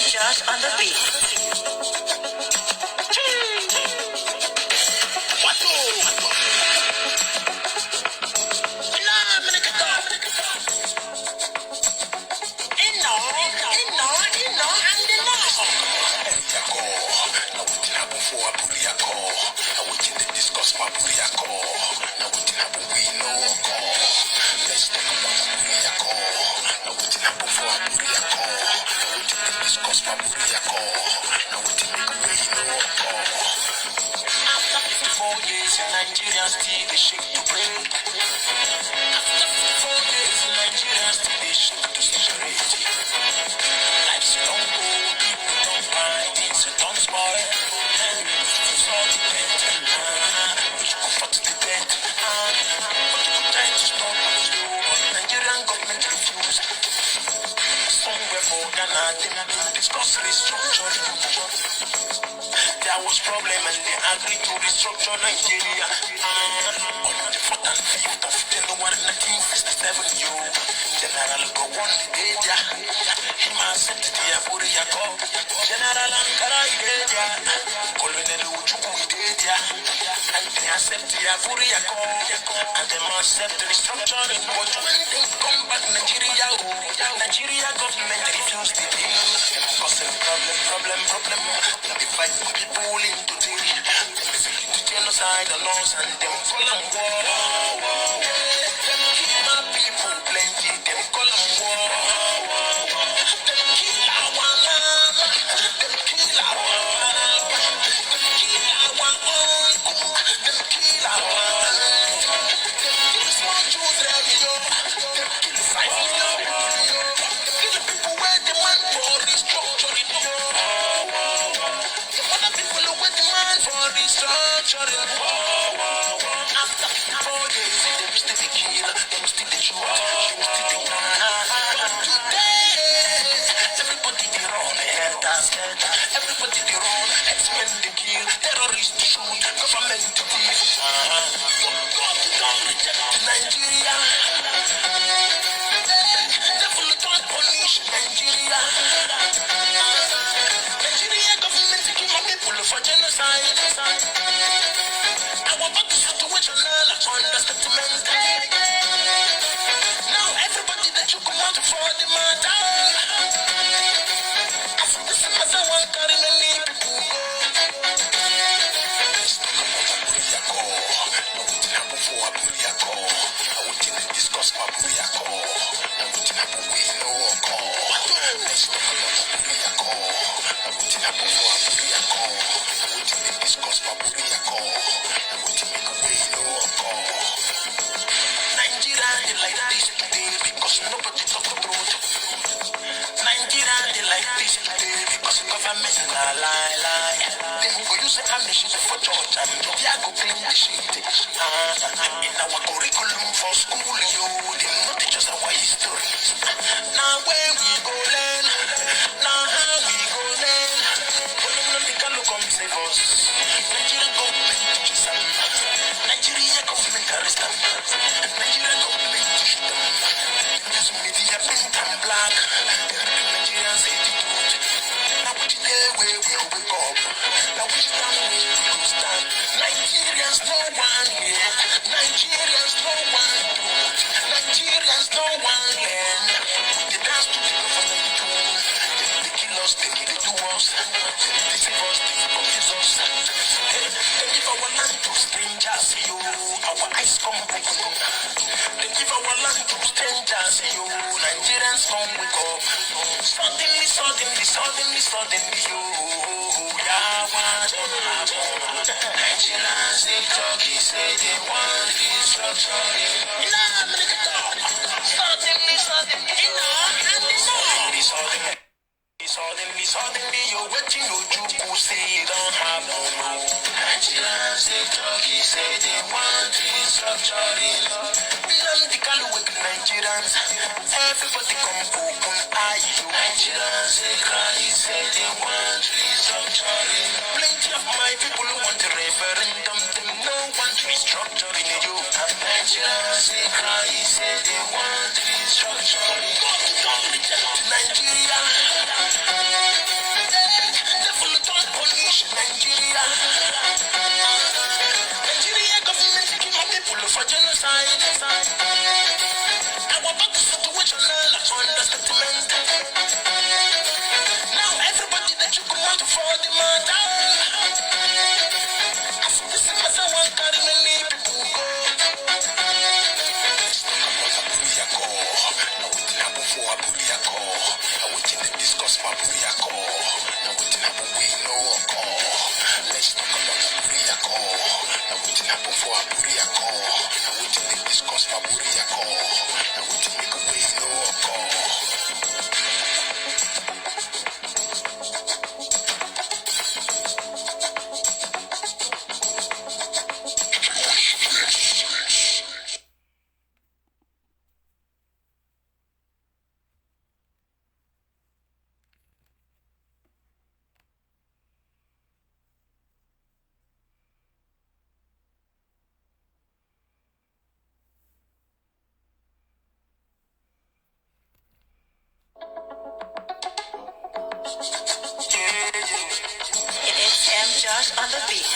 [SPEAKER 3] Josh on the beat.
[SPEAKER 1] still they shake to break. After 4 years in Nigeria, still they shake to security. Life's don't go, people don't buy things, so don't spoil. And it's all dependent. Which comfort to the dead. But you could try to stop us, but Nigerian government refused. Somewhere more than I didn't discuss restructuring. There was problem and they agreed to restructure Nigeria. On the 4th and 5th of January 1967, General Gowon Ideja, him accepted the Aburi Yako, General Ankara Ideja, Colonel Ujuku Ideja, and they accept the Aburi Yako, and they must accept the restructuring. But when they come back Nigeria government refused the deal. Causing problem. They fight people into the genocide on us and them call them war. Them kill my people plenty, them call them war. Them kill our land, them kill our land, them kill our uncle, them kill our land. Them kill small children, them kill 5 million people, them kill people where the man for restructuring. The other people who demand for restructuring. After 4 days, they will still be killed, they will still be shot, they will still be killed. Today, everybody they run, everybody they run, X-Men they kill, terrorists they shoot, government to thief. God reject Nigeria. Devil don't punish Nigeria. Nigeria government taking my people for genocide. Our body situation now understatement. Now everybody that you come out for the matter. As this as I want carry many people go. Now we didn't have for Aburiako. Now we didn't discuss Aburiako. Now we didn't have we know let's talk about Aburiako. Now we didn't have for Aburiako. Now we didn't discuss Aburiako. Now we didn't make we know Nigeria they like this today because nobody talk the truth. Nigeria they like this today because government lie. They go use ammunition for church and they go clean the shit. In our curriculum for school, they not teach us our history. Now where we go learn, now how we go learn. Mazi Nnamdi Kanu come save us. Nigerian government teaches them. Nigerian government arrest them. Nigerian government teach them. This media pink and black. Nigerians say the truth. Now which day where we wake up. Now which time we go stand. Nigerians no one here. Nigerians no one truth. Nigerians no one learn. They dance to the government tune. They kill us, they do us. They save us, they confuse us. They give our land to strangers, our eyes come open. They give our land to strangers, Nigerians come wake up. Suddenly, yeah, what Nigerians, they talk, say they want restructuring. Suddenly, you're waiting, you say you don't have no more. Nigerians, they talk, say they want restructuring. Nnamdi Kanu with Nigerians, everybody come open eye. Nigerians, they cry, say they want restructuring. Plenty of my people want a referendum, them no want restructuring you. Nigerians, they cry, say they want restructuring. Don't reject Nigeria. Devil don't punish Nigeria. Nigeria government taking my people for genocide. Our body situation now understatement. Now everybody that you come out for the matter. As this as I want carry many people go. Now we didn't have for Aburiako. Now we didn't discuss Aburiako. Now we didn't have we know let's talk about Aburiako. Now we didn't have for Aburiako. It's M. Josh on the beat.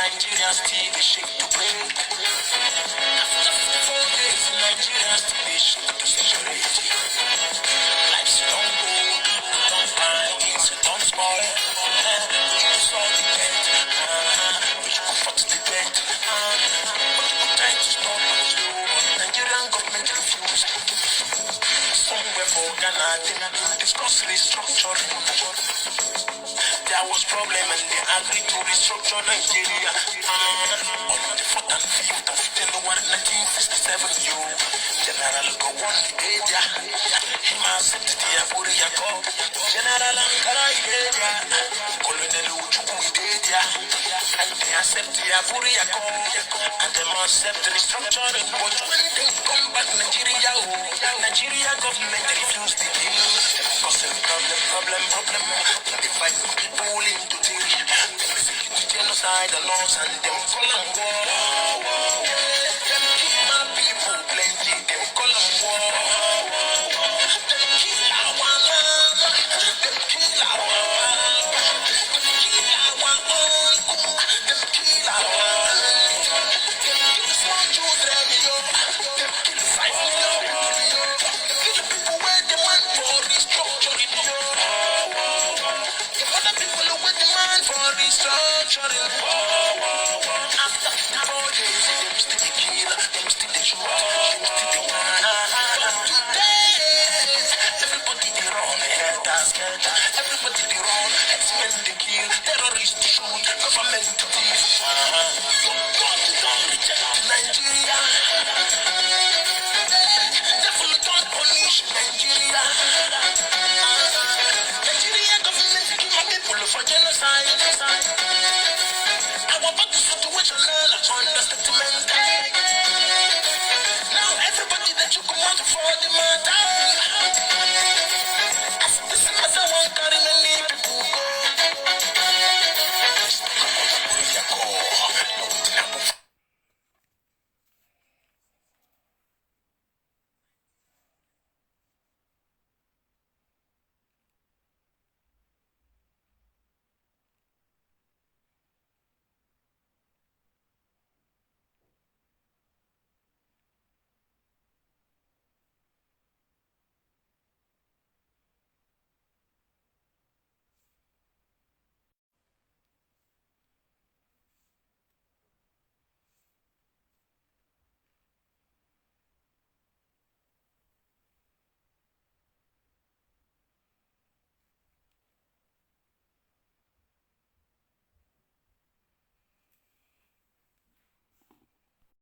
[SPEAKER 1] Nigerians TV shake to break. After 4 days in Nigeria, TV shake to saturate. Life's don't go, don't buy, things don't spoil. It's all depend. Which comfort to depend. But you could try to stop those low. Nigerian government refused. Somewhere for Ghana, they discuss restructuring. There was problem and they agreed to restructure Nigeria. On the 4th and 5th of January 1967, General Gowon Ibedia, him accepted the Aburia Call. General Ankara Ibedia, Colonel Uchuku Ibedia, and they accept the Aburia Call, and they must accept the restructuring. But when they come back Nigeria, Nigeria government refused the deal. Causing problem. They fight people into theory. They execute genocide and laws and them call them war. Them kill my people plenty, them call them war. Them kill our mama, them kill our papa, them kill our uncle, them kill our aunt. Them kill small children, them kill 5 million people, them kill the people where they want for restructuring. Restructuring. After 4 days, them still the killer, them still the shooter, them still the one. But today, everybody they run, scared. Everybody they run, X-Men they kill, terrorists they shoot, government to thief. God don't reject Nigeria. Devil don't punish Nigeria. Nigeria government kill my people for genocide. Now everybody that you come out for the matter.